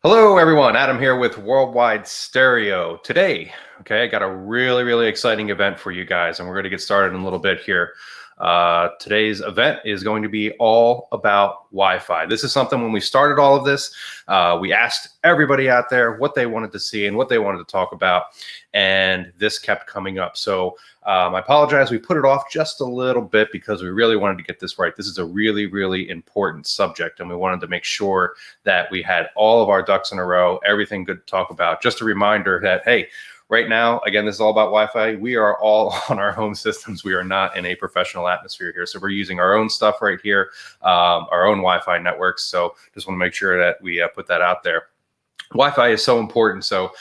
Hello, everyone. Adam here with Worldwide Stereo. Today, I got a really exciting event for you guys, and we're going to get started in a little bit here. Today's event is going to be all about Wi-Fi. This is something when we started all of this, we asked everybody out there what they wanted to see and what they wanted to talk about, and this kept coming up. So I apologize. We put it off just a little bit because we really wanted to get this right. This is a really important subject, and we wanted to make sure that we had all of our ducks in a row, everything good to talk about. Just a reminder that, hey, right now, again, this is all about Wi-Fi. We are all on our home systems. We are not in a professional atmosphere here. So we're using our own stuff right here, our own Wi-Fi networks. So just want to make sure that we put that out there. Wi-Fi is so important. So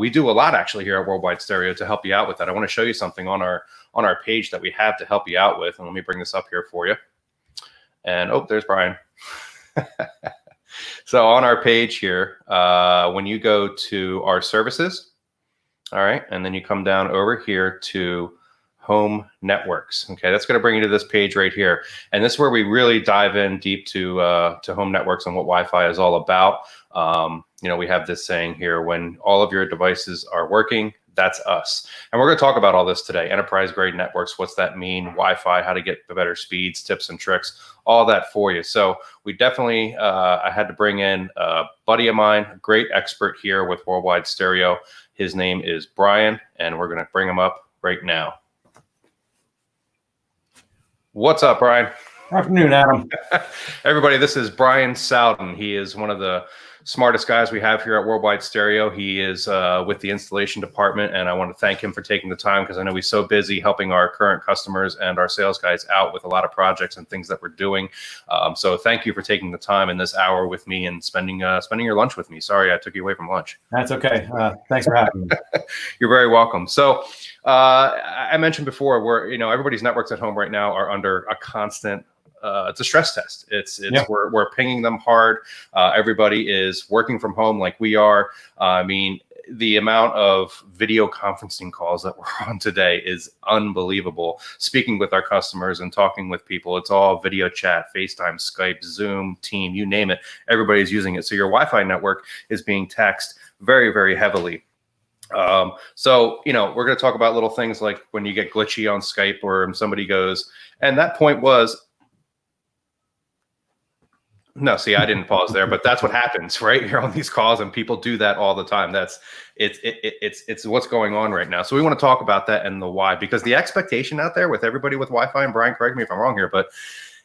we do a lot actually here at Worldwide Stereo to help you out with that. I want to show you something on our page that we have to help you out with. And let me bring this up here for you. And oh, there's Brian. So on our page here, when you go to our services, all right, and then you come down over here to home networks. Okay, that's going to bring you to this page right here, and this is where we really dive in deep to home networks and what Wi-Fi is all about. You know, we have this saying here: when all of your devices are working, that's us. And we're going to talk about all this today. Enterprise grade networks, what's that mean? Wi-Fi, how to get the better speeds, tips and tricks, all that for you. So we definitely, I had to bring in a buddy of mine, a great expert here with Worldwide Stereo. His name is Brian, and we're going to bring him up right now. What's up, Brian? Afternoon, Adam. Everybody, this is Brian Sowden. He is one of the smartest guys we have here at Worldwide Stereo. He is with the installation department, and I want to thank him for taking the time because I know he's so busy helping our current customers and our sales guys out with a lot of projects and things that we're doing. So thank you for taking the time in this hour with me and spending your lunch with me. Sorry, I took you away from lunch. That's okay. Thanks for having me. You're very welcome. So I mentioned before, everybody's networks at home right now are under a constant it's a stress test. We're pinging them hard. Everybody is working from home like we are. I mean, the amount of video conferencing calls that we're on today is unbelievable. Speaking with our customers and talking with people, it's all video chat, FaceTime, Skype, Zoom, Team, you name it. Everybody's using it. So your Wi-Fi network is being taxed very heavily. So, we're going to talk about little things like when you get glitchy on Skype or somebody goes, and that point was, no, see, I didn't pause there, but that's what happens, right? You're on these calls and people do that all the time. It's what's going on right now. So we want to talk about that and the why, because the expectation out there with everybody with Wi-Fi, and Brian, correct me if I'm wrong here, but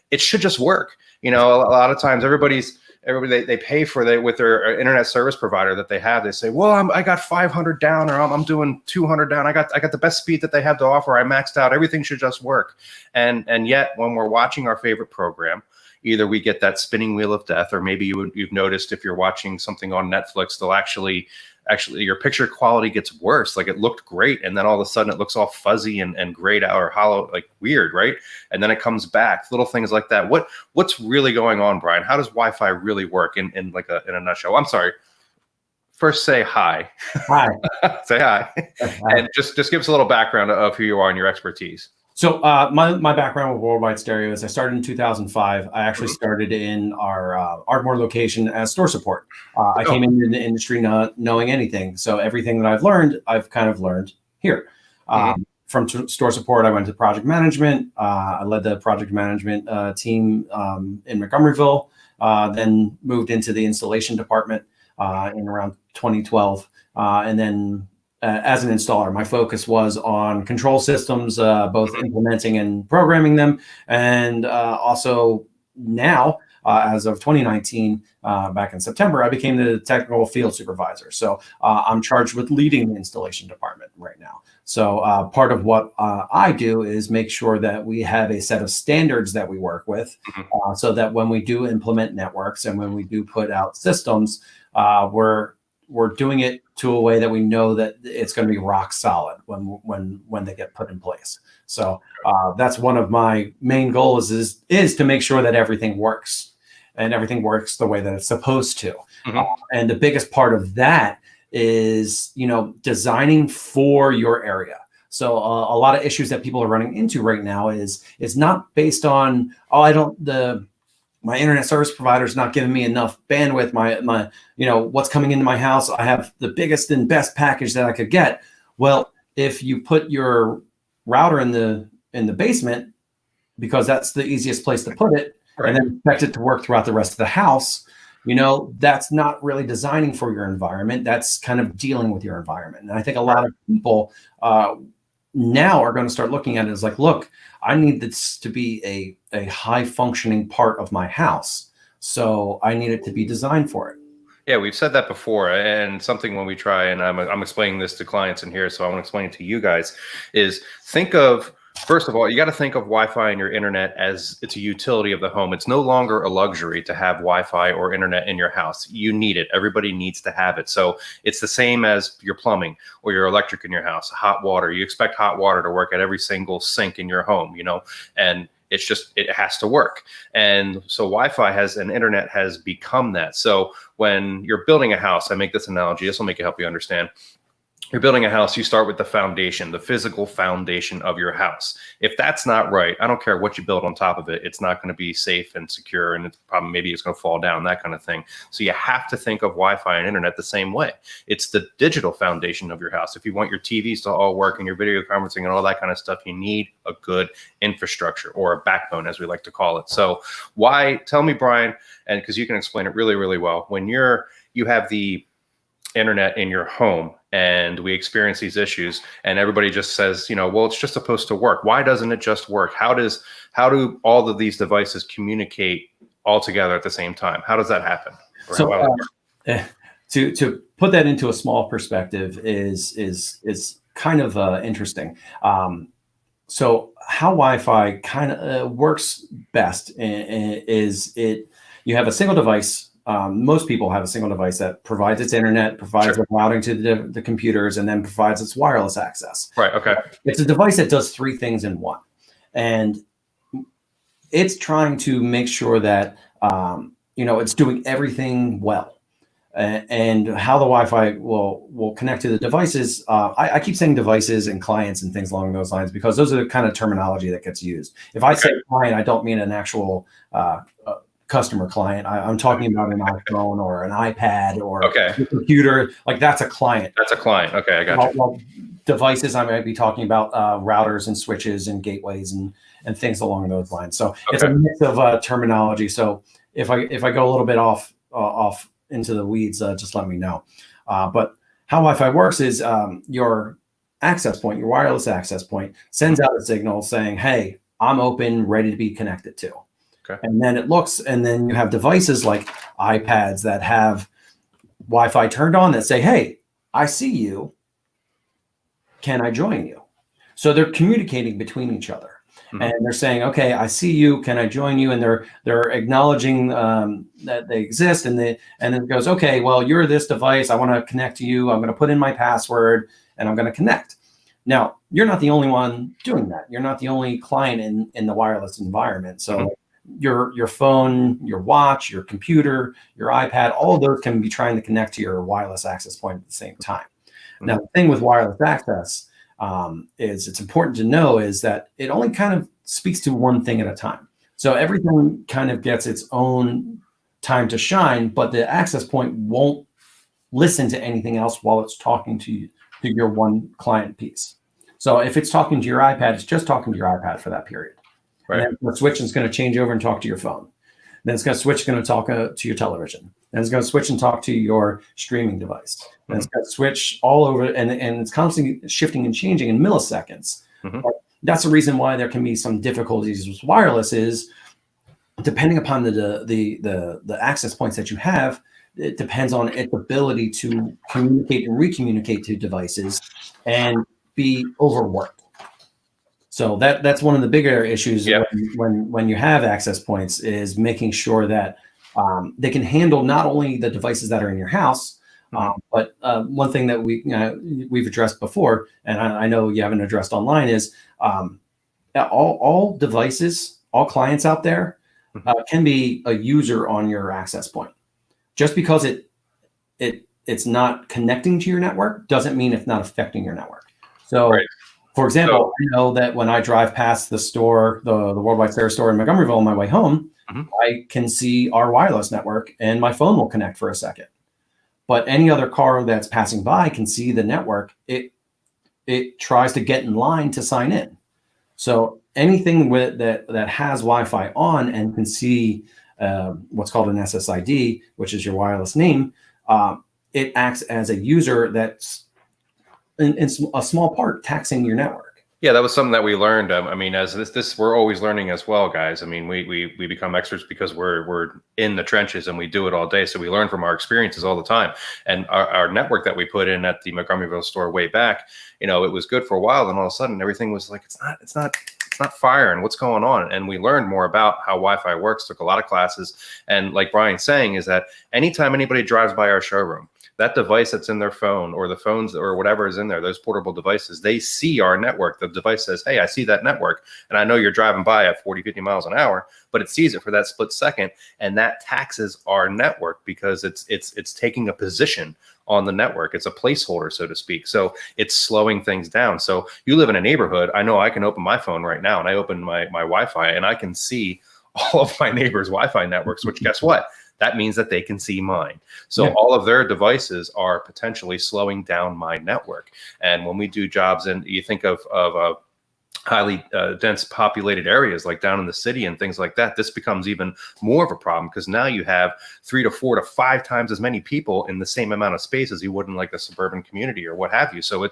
it should just work. A lot of times everybody they pay for with their internet service provider that they have. They say, well, I got 500 down, or I'm doing 200 down. I got the best speed that they have to offer. I maxed out. Everything should just work. And yet when we're watching our favorite program, either we get that spinning wheel of death, or maybe you've noticed if you're watching something on Netflix, they'll actually your picture quality gets worse. Like it looked great, and then all of a sudden it looks all fuzzy and grayed out or hollow, like weird, right? And then it comes back. Little things like that. What's really going on, Brian? How does Wi-Fi really work in a nutshell? I'm sorry. First, say hi. Hi. Say hi. And just give us a little background of who you are and your expertise. So my background with Worldwide Stereo is I started in 2005. I actually started in our Ardmore location as store support. I came into the industry not knowing anything. So everything that I've learned, I've kind of learned here. From store support, I went to project management. I led the project management team in Montgomeryville, then moved into the installation department in around 2012. And then as an installer, my focus was on control systems, both implementing and programming them. And also now, as of 2019, back in September, I became the technical field supervisor. So I'm charged with leading the installation department right now. So part of what I do is make sure that we have a set of standards that we work with, so that when we do implement networks and when we do put out systems, we're doing it to a way that we know that it's going to be rock solid when they get put in place. So that's one of my main goals is to make sure that everything works and everything works the way that it's supposed to. And the biggest part of that is, designing for your area. So a lot of issues that people are running into right now is not based on, my internet service provider is not giving me enough bandwidth. My what's coming into my house, I have the biggest and best package that I could get. Well, if you put your router in the basement, because that's the easiest place to put it, Right. and then expect it to work throughout the rest of the house, that's not really designing for your environment. That's kind of dealing with your environment. And I think a lot of people now are going to start looking at it as like, look, I need this to be a high functioning part of my house. So I need it to be designed for it. Yeah, we've said that before, and something when we try, and I'm explaining this to clients in here, so I want to explain it to you guys, is think of, first of all, you got to think of Wi-Fi and your internet as it's a utility of the home. It's no longer a luxury to have Wi-Fi or internet in your house. You need it. Everybody needs to have it. So it's the same as your plumbing or your electric in your house, hot water. You expect hot water to work at every single sink in your home, and it's just, it has to work. And so Wi-Fi and internet has become that. So when you're building a house, I make this analogy, this will help you understand. You're building a house, you start with the foundation, the physical foundation of your house. If that's not right, I don't care what you build on top of it, it's not going to be safe and secure, and maybe it's going to fall down, that kind of thing. So you have to think of Wi-Fi and internet the same way. It's the digital foundation of your house. If you want your TVs to all work and your video conferencing and all that kind of stuff, you need a good infrastructure, or a backbone, as we like to call it. So tell me, Brian, and because you can explain it really, really well, when you have the internet in your home and we experience these issues and everybody just says, well, it's just supposed to work. Why doesn't it just work? How do all of these devices communicate all together at the same time? How does that happen? To put that into a small perspective is kind of interesting. So how Wi-Fi kind of works best is you have a single device. Most people have a single device that provides its internet, provides the routing to the computers, and then provides its wireless access. Right. Okay. It's a device that does three things in one, and it's trying to make sure that it's doing everything well. And how the Wi-Fi will connect to the devices. I keep saying devices and clients and things along those lines because those are the kind of terminology that gets used. If I say client, I don't mean an actual customer client. I'm talking about an iPhone or an iPad or a computer. Like that's a client. That's a client. Okay, I got you. Well, devices, I might be talking about routers and switches and gateways and things along those lines. So it's a mix of terminology. So if I go a little bit off into the weeds, just let me know. But how Wi-Fi works is your access point, your wireless access point, sends out a signal saying, "Hey, I'm open, ready to be connected to." Okay. And then it looks, and then you have devices like iPads that have Wi-Fi turned on that say, "Hey, I see you. Can I join you?" So they're communicating between each other. Mm-hmm. And they're saying, "Okay, I see you. Can I join you?" And they're acknowledging that they exist. And then it goes, "Okay, well, you're this device. I want to connect to you. I'm going to put in my password and I'm going to connect." Now, you're not the only one doing that. You're not the only client in the wireless environment. So your phone, your watch, your computer, your iPad, all of those can be trying to connect to your wireless access point at the same time. Mm-hmm. Now, the thing with wireless access is it's important to know is that it only kind of speaks to one thing at a time. So everything kind of gets its own time to shine, but the access point won't listen to anything else while it's talking to your one client piece. So if it's talking to your iPad, it's just talking to your iPad for that period. Right. And then the switch is going to change over and talk to your phone. Then it's going to switch, going to talk to your television. Then it's going to switch and talk to your streaming device. Then it's going to switch all over, and it's constantly shifting and changing in milliseconds. Mm-hmm. That's the reason why there can be some difficulties with wireless. Is depending upon the access points that you have, it depends on its ability to communicate and recommunicate to devices and be overworked. So that's one of the bigger issues when you have access points is making sure that they can handle not only the devices that are in your house, but one thing that we've addressed before, and I know you haven't addressed online, is all devices, all clients out there can be a user on your access point. Just because it's not connecting to your network doesn't mean it's not affecting your network. So. Right. For example, I know that when I drive past the store, the Worldwide Stereo store in Montgomeryville on my way home, Mhm. I can see our wireless network and my phone will connect for a second. But any other car that's passing by can see the network. It tries to get in line to sign in. So anything with that has Wi-Fi on and can see what's called an SSID, which is your wireless name, it acts as a user that's in a small part taxing your network. Yeah, that was something that we learned. I mean, as this we're always learning as well, guys. I mean, we become experts because we're in the trenches and we do it all day. So we learn from our experiences all the time. And our network that we put in at the Montgomeryville store way back, it was good for a while. Then all of a sudden, everything was like, it's not firing. What's going on? And we learned more about how Wi-Fi works. Took a lot of classes. And like Brian's saying, is that anytime anybody drives by our showroom, that device that's in their phone or the phones or whatever is in there, those portable devices, they see our network. The device says, hey, I see that network. And I know you're driving by at 40, 50 miles an hour, but it sees it for that split second. And that taxes our network because it's taking a position on the network. It's a placeholder, so to speak. So it's slowing things down. So you live in a neighborhood. I know I can open my phone right now and I open my Wi-Fi and I can see all of my neighbors' Wi-Fi networks, which guess what? That means that they can see mine. So yeah, all of their devices are potentially slowing down my network. And when we do jobs, and you think of highly dense populated areas like down in the city and things like that, this becomes even more of a problem because now you have 3 to 4 to 5 times as many people in the same amount of space as you would in like a suburban community or what have you. So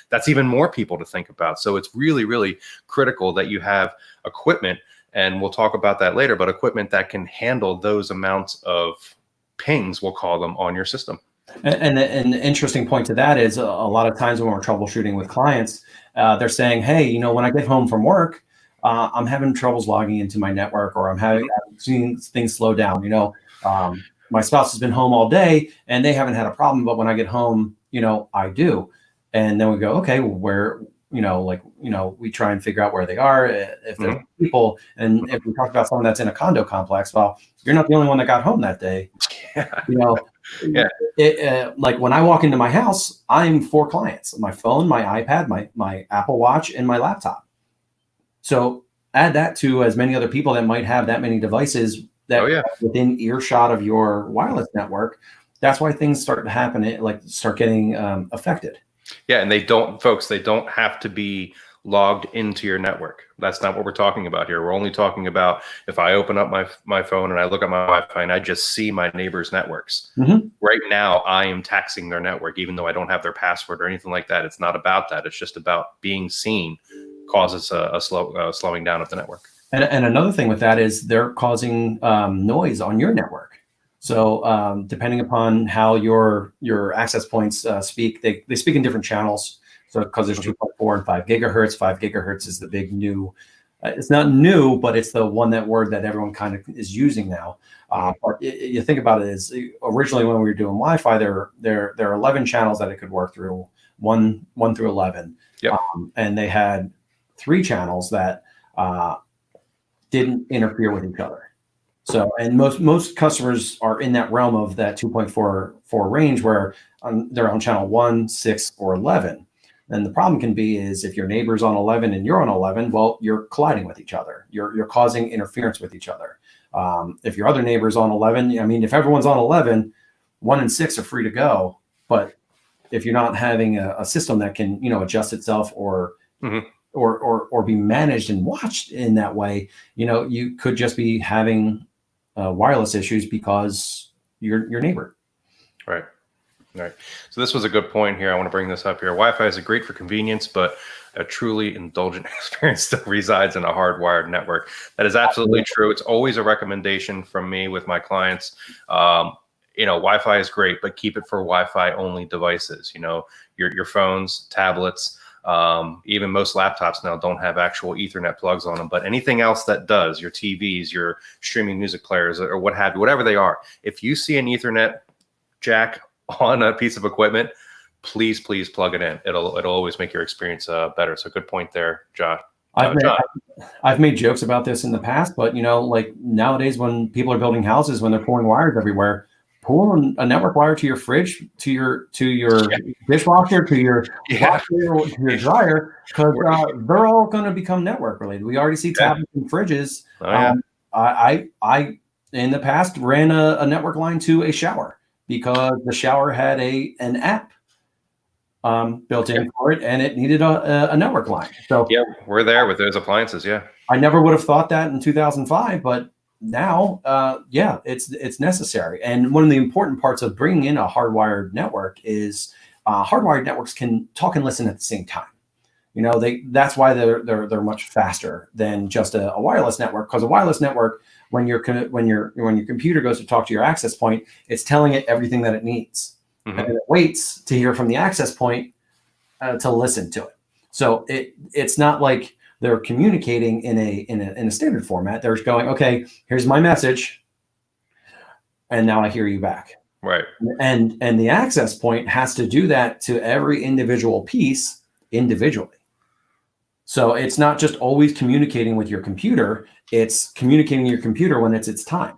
that's even more people to think about. So it's really, really critical that you have equipment, and we'll talk about that later, but equipment that can handle those amounts of pings, we'll call them, on your system. And an interesting point to that is a lot of times when we're troubleshooting with clients, they're saying, hey, when I get home from work, I'm having troubles logging into my network, or I'm seeing things slow down. My spouse has been home all day and they haven't had a problem, but when I get home, I do. And then we go, okay, well, where, we try and figure out where they are, if there's people. And if we talk about someone that's in a condo complex, well, you're not the only one that got home that day. Yeah. Like when I walk into my house, I'm 4 clients: my phone, my iPad, my Apple Watch, and my laptop. So add that to as many other people that might have that many devices that are within earshot of your wireless network. That's why things start to happen, start getting affected. Yeah, and they don't have to be logged into your network. That's not what we're talking about here. We're only talking about if I open up my phone and I look at my Wi-Fi and I just see my neighbor's networks. Right now, I am taxing their network, even though I don't have their password or anything like that. It's not about that. It's just about being seen causes a slowing down of the network. And another thing with that is they're causing noise on your network. So depending upon how your access points speak, they speak in different channels. So because there's 2.4 and 5 gigahertz, 5 gigahertz is the big new. It's not new, but it's the word that everyone kind of is using now. But you think about it, is originally when we were doing Wi-Fi, there are 11 channels that it could work through, 1 through 11. Yep. And they had 3 channels that didn't interfere with each other. So, and most customers are in that realm of that 2.44 range where they're on channel 1, 6, or 11. And the problem can be is if your neighbor's on 11 and you're on 11, well, you're colliding with each other. You're causing interference with each other. If your other neighbor's on 11, I mean, if everyone's on 11, 1 and 6 are free to go. But if you're not having a system that can, adjust itself or be managed and watched in that way, you could just be having wireless issues because your neighbor. Right. So this was a good point here. I want to bring this up here. Wi-Fi is great for convenience, but a truly indulgent experience still resides in a hardwired network. That is absolutely true. It's always a recommendation from me with my clients. Wi-Fi is great, but keep it for Wi-Fi only devices. Your phones, tablets, even most laptops now don't have actual Ethernet plugs on them, but anything else that does, your TVs, your streaming music players, or what have you, whatever they are, if you see an Ethernet jack on a piece of equipment, please plug it in. It'll always make your experience better. So good point there, Josh. I've made jokes about this in the past, but like nowadays when people are building houses, when they're pulling wires everywhere, pull a network wire to your fridge, to your dishwasher, to your washer, to your dryer, because they're all going to become network related. We already see tablets and fridges I in the past ran a network line to a shower because the shower had an app built in for it, and it needed a network line. So yeah, we're there with those appliances. Yeah. I never would have thought that in 2005, but now, yeah, it's necessary. And one of the important parts of bringing in a hardwired network is hardwired networks can talk and listen at the same time. That's why they're much faster than just a wireless network. Because a wireless network, when your computer goes to talk to your access point, it's telling it everything that it needs, and then it waits to hear from the access point to listen to it. So it's not like they're communicating in a standard format. They're going, okay, here's my message, and now I hear you back. Right. And the access point has to do that to every individual piece individually. So it's not just always communicating with your computer, it's communicating your computer when it's its time.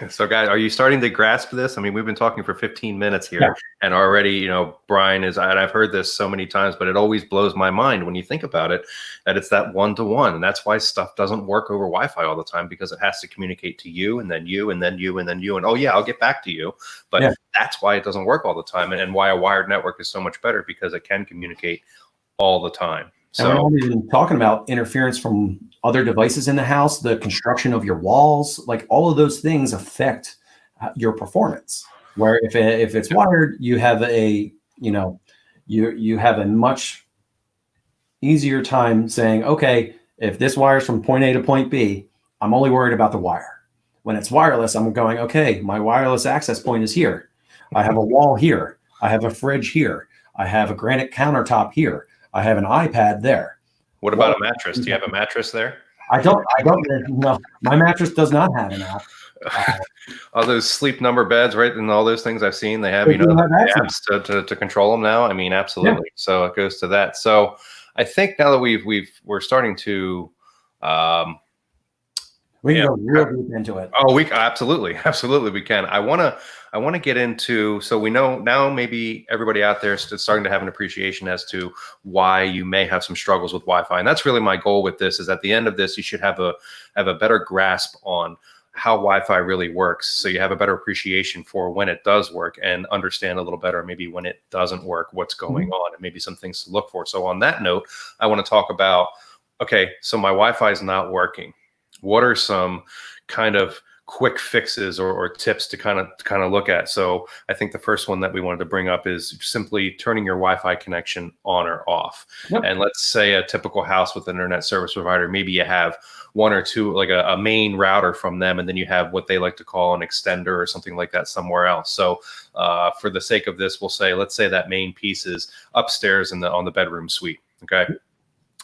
So guys, are you starting to grasp this? I mean, we've been talking for 15 minutes here, and already, Brian and I've heard this so many times, but it always blows my mind when you think about it, that it's that one-to-one. And that's why stuff doesn't work over Wi-Fi all the time, because it has to communicate to you, and then you, and then you, and then you, and oh yeah, I'll get back to you. But that's why it doesn't work all the time, and why a wired network is so much better, because it can communicate all the time. So, and we're not even talking about interference from other devices in the house, the construction of your walls, like all of those things affect your performance. Where if it's wired, you have you have a much easier time saying, okay, if this wire's from point A to point B, I'm only worried about the wire. When it's wireless, I'm going, okay, my wireless access point is here. I have a wall here. I have a fridge here. I have a granite countertop here. I have an iPad there. What about a mattress? Do you have a mattress there? I don't. No, my mattress does not have an app. All those sleep number beds, right? And all those things I've seen, they have, apps to control them now. I mean, absolutely. Yeah. So it goes to that. So I think now that we're starting to, we can go real deep into it. Oh, absolutely we can. I want to get into, so we know now maybe everybody out there is starting to have an appreciation as to why you may have some struggles with Wi-Fi, and that's really my goal with this. Is at the end of this, you should have a better grasp on how Wi-Fi really works, so you have a better appreciation for when it does work, and understand a little better maybe when it doesn't work, what's going on, and maybe some things to look for. So on that note, I want to talk about, okay, so my Wi-Fi is not working. What are some kind of quick fixes or tips to kind of look at? So I think the first one that we wanted to bring up is simply turning your Wi-Fi connection on or off. Yep. And let's say a typical house with an internet service provider, maybe you have one or two, like a main router from them, and then you have what they like to call an extender or something like that somewhere else. So for the sake of this, we'll say, let's say that main piece is upstairs on the bedroom suite. Okay.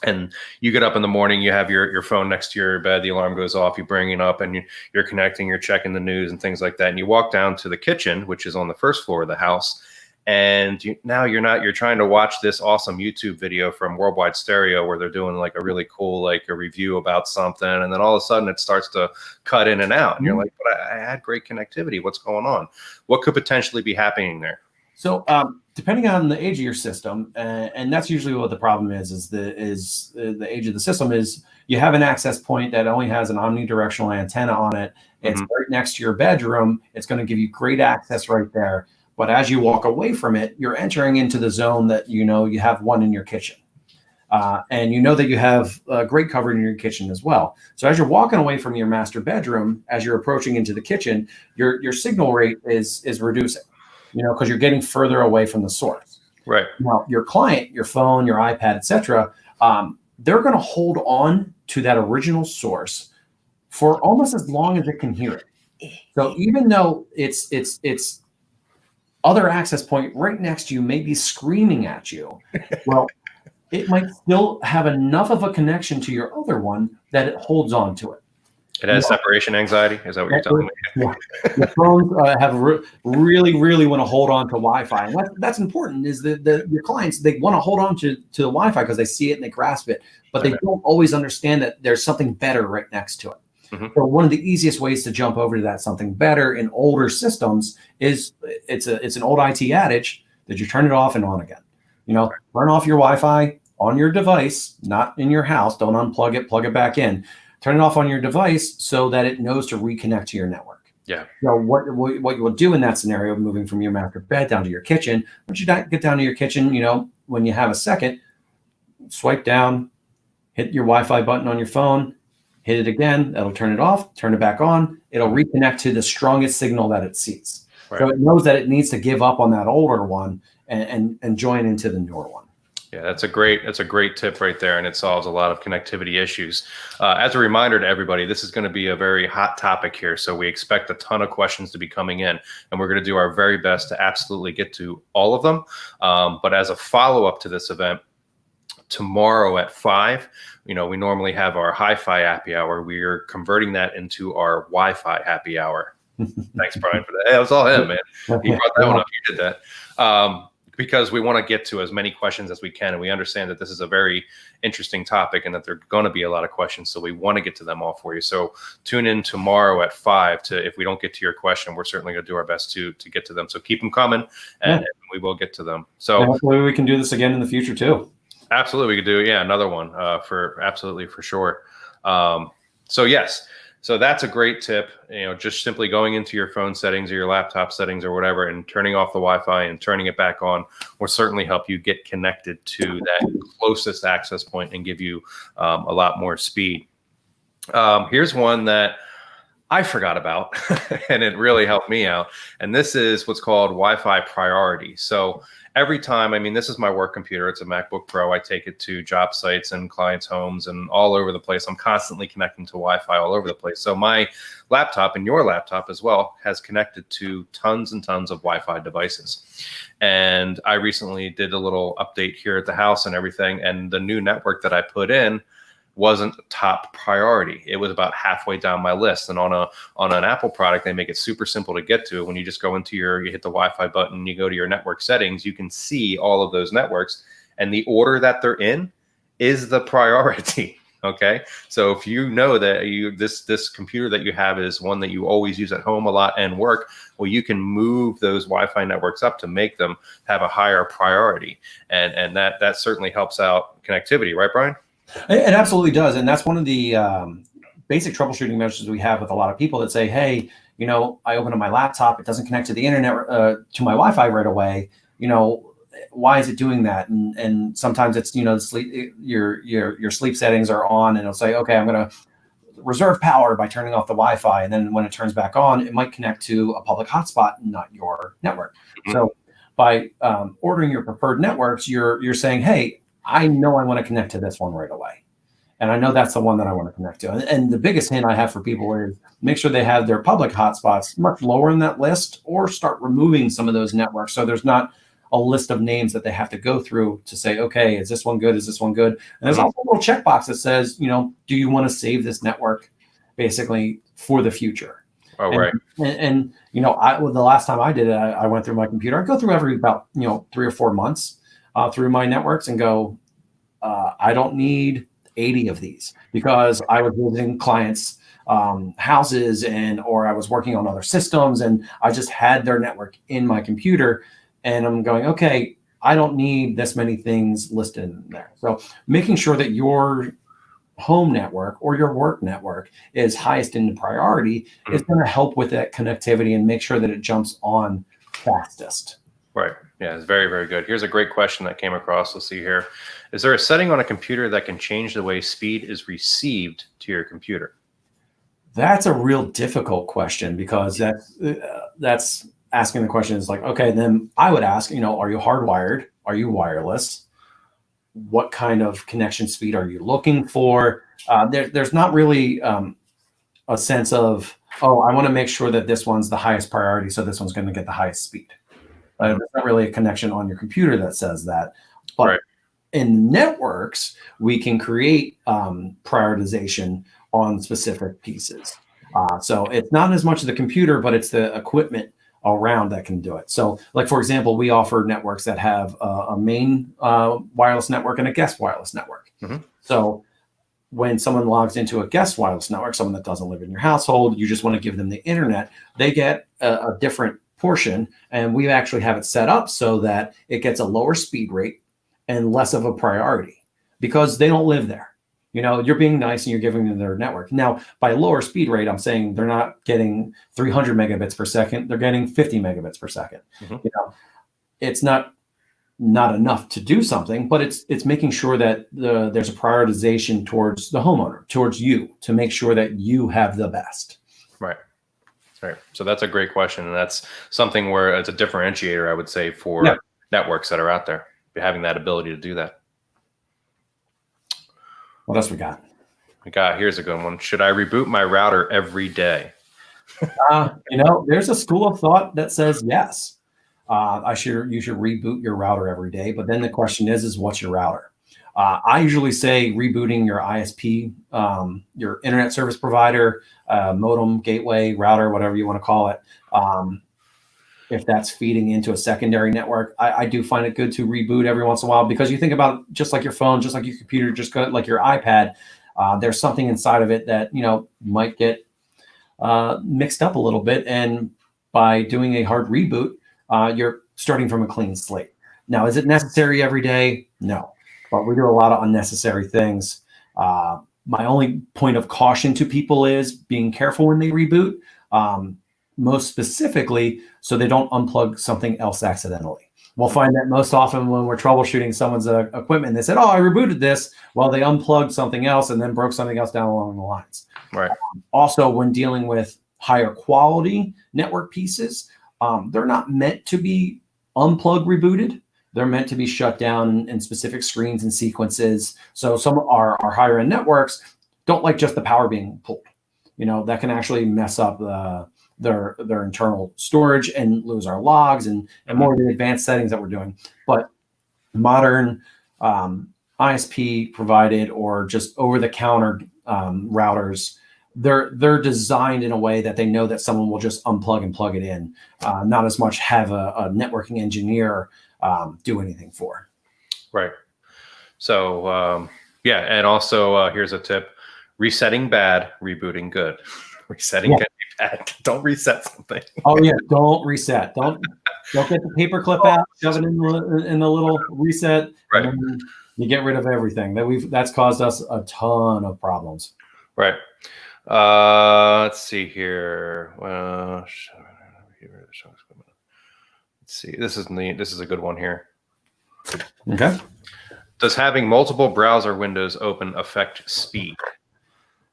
And you get up in the morning, you have your phone next to your bed, the alarm goes off, you bring it up, and you're connecting, you're checking the news and things like that. And you walk down to the kitchen, which is on the first floor of the house. And you're trying to watch this awesome YouTube video from Worldwide Stereo, where they're doing like a really cool, like a review about something. And then all of a sudden it starts to cut in and out. And you're like, but I had great connectivity. What's going on? What could potentially be happening there? So depending on the age of your system, and that's usually what the problem is the age of the system is you have an access point that only has an omnidirectional antenna on it. It's right next to your bedroom. It's going to give you great access right there. But as you walk away from it, you're entering into the zone that you have one in your kitchen. And you know that you have great coverage in your kitchen as well. So as you're walking away from your master bedroom, as you're approaching into the kitchen, your signal rate is reducing. Because you're getting further away from the source. Right. Now, your client, your phone, your iPad, etc., they're going to hold on to that original source for almost as long as it can hear it. So even though it's other access point right next to you may be screaming at you, well, it might still have enough of a connection to your other one that it holds on to it. It has separation anxiety. Is that what you're telling me? Yeah. The phones really, really want to hold on to Wi-Fi, and that's important. Is your clients, they want to hold on to the Wi-Fi because they see it and they grasp it, but they don't always understand that there's something better right next to it. So one of the easiest ways to jump over to that something better in older systems is it's an old IT adage that you turn it off and on again. Turn off your Wi-Fi on your device, not in your house. Don't unplug it, plug it back in. turn it off on your device so that it knows to reconnect to your network. Yeah. So what you will do in that scenario, moving from your master bed down to your kitchen, once you get down to your kitchen, when you have a second, swipe down, hit your Wi-Fi button on your phone, hit it again, that'll turn it off, turn it back on. It'll reconnect to the strongest signal that it sees. Right. So it knows that it needs to give up on that older one and join into the newer one. Yeah, that's a great tip right there, and it solves a lot of connectivity issues. As a reminder to everybody, this is going to be a very hot topic here, so we expect a ton of questions to be coming in, and we're going to do our very best to absolutely get to all of them. But as a follow-up to this event, tomorrow at 5, we normally have our hi-fi happy hour. We are converting that into our Wi-Fi happy hour. Thanks, Brian, for that. Hey, that was all him, man. He brought that one up. You did that. Because we want to get to as many questions as we can. And we understand that this is a very interesting topic and that there are going to be a lot of questions. So we want to get to them all for you. So tune in tomorrow at 5 if we don't get to your question, we're certainly going to do our best to get to them. So keep them coming and we will get to them. So and hopefully we can do this again in the future too. Absolutely. We could do, another one for sure. So yes. So that's a great tip, just simply going into your phone settings or your laptop settings or whatever and turning off the Wi-Fi and turning it back on will certainly help you get connected to that closest access point and give you a lot more speed. Here's one that I forgot about and it really helped me out. And this is what's called Wi-Fi priority. So every time, this is my work computer. It's a MacBook Pro. I take it to job sites and clients' homes and all over the place. I'm constantly connecting to Wi-Fi all over the place. So my laptop and your laptop as well has connected to tons and tons of Wi-Fi devices. And I recently did a little update here at the house and everything. And the new network that I put in wasn't top priority. It was about halfway down my list. And on an Apple product, they make it super simple to get to. When you just go into you hit the Wi-Fi button, you go to your network settings, you can see all of those networks and the order that they're in is the priority. Okay. So if you know that this computer that you have is one that you always use at home a lot and work, well, you can move those Wi-Fi networks up to make them have a higher priority. And that certainly helps out connectivity, right, Brian? It absolutely does. And that's one of the basic troubleshooting measures we have with a lot of people that say, hey, I open up my laptop, it doesn't connect to the internet, to my Wi-Fi right away. Why is it doing that? And sometimes it's, sleep, your sleep settings are on and it'll say, okay, I'm going to reserve power by turning off the Wi-Fi. And then when it turns back on, it might connect to a public hotspot, not your network. Mm-hmm. So by ordering your preferred networks, you're saying, hey, I know I want to connect to this one right away. And I know that's the one that I want to connect to. And the biggest hint I have for people is make sure they have their public hotspots much lower in that list or start removing some of those networks. So there's not a list of names that they have to go through to say, okay, is this one good? Is this one good? And there's also a little checkbox that says, do you want to save this network basically for the future? Oh, right. And the last time I did it, I went through my computer. I go through every about, 3 or 4 months through my networks and go, I don't need 80 of these because I was visiting clients' houses or I was working on other systems and I just had their network in my computer and I'm going, okay, I don't need this many things listed in there. So making sure that your home network or your work network is highest in the priority is going to help with that connectivity and make sure that it jumps on fastest. Right. Yeah, it's very, very good. Here's a great question that came across. Let's see here. Is there a setting on a computer that can change the way speed is received to your computer? That's a real difficult question because that's asking the question is like, okay, then I would ask, are you hardwired? Are you wireless? What kind of connection speed are you looking for? There's not really a sense of, oh, I want to make sure that this one's the highest priority, so this one's going to get the highest speed. There's not really a connection on your computer that says that. But right. In networks, we can create prioritization on specific pieces. So it's not as much of the computer, but it's the equipment around that can do it. So like, for example, we offer networks that have a main wireless network and a guest wireless network. Mm-hmm. So when someone logs into a guest wireless network, someone that doesn't live in your household, you just want to give them the internet, they get a different portion. And we actually have it set up so that it gets a lower speed rate and less of a priority because they don't live there. You're being nice and you're giving them their network. Now, by lower speed rate, I'm saying they're not getting 300 megabits per second. They're getting 50 megabits per second. It's not enough to do something, but it's making sure that there's a prioritization towards the homeowner, towards you, to make sure that you have the best. Right. Right. So that's a great question. And that's something where it's a differentiator, I would say, for networks that are out there, having that ability to do that. What else we got? Here's a good one. Should I reboot my router every day? There's a school of thought that says yes. You should reboot your router every day. But then the question is what's your router? I usually say rebooting your ISP, your internet service provider, modem, gateway, router, whatever you want to call it. If that's feeding into a secondary network, I do find it good to reboot every once in a while, because you think about just like your phone, just like your computer, just like your iPad, there's something inside of it that, might get mixed up a little bit. And by doing a hard reboot, you're starting from a clean slate. Now, is it necessary every day? No, but we do a lot of unnecessary things. My only point of caution to people is being careful when they reboot, most specifically, so they don't unplug something else accidentally. We'll find that most often when we're troubleshooting someone's equipment, they said, "Oh, I rebooted this." Well, they unplugged something else and then broke something else down along the lines. Right. Also, when dealing with higher quality network pieces, they're not meant to be unplugged, rebooted. They're meant to be shut down in specific screens and sequences. So some of our higher end networks don't like just the power being pulled. That can actually mess up their internal storage and lose our logs and more of the advanced settings that we're doing. But modern ISP provided or just over the counter routers, they're designed in a way that they know that someone will just unplug and plug it in, not as much have a networking engineer do anything for. Right. So and also here's a tip: resetting bad, rebooting good. Resetting can be bad. Don't reset something. Oh yeah, don't reset. Don't get the paper clip out, shove it in the little reset, right. And then you get rid of everything. That's caused us a ton of problems. Right. Let's see here. Well, let's see. This is a good one here. Okay. Does having multiple browser windows open affect speed?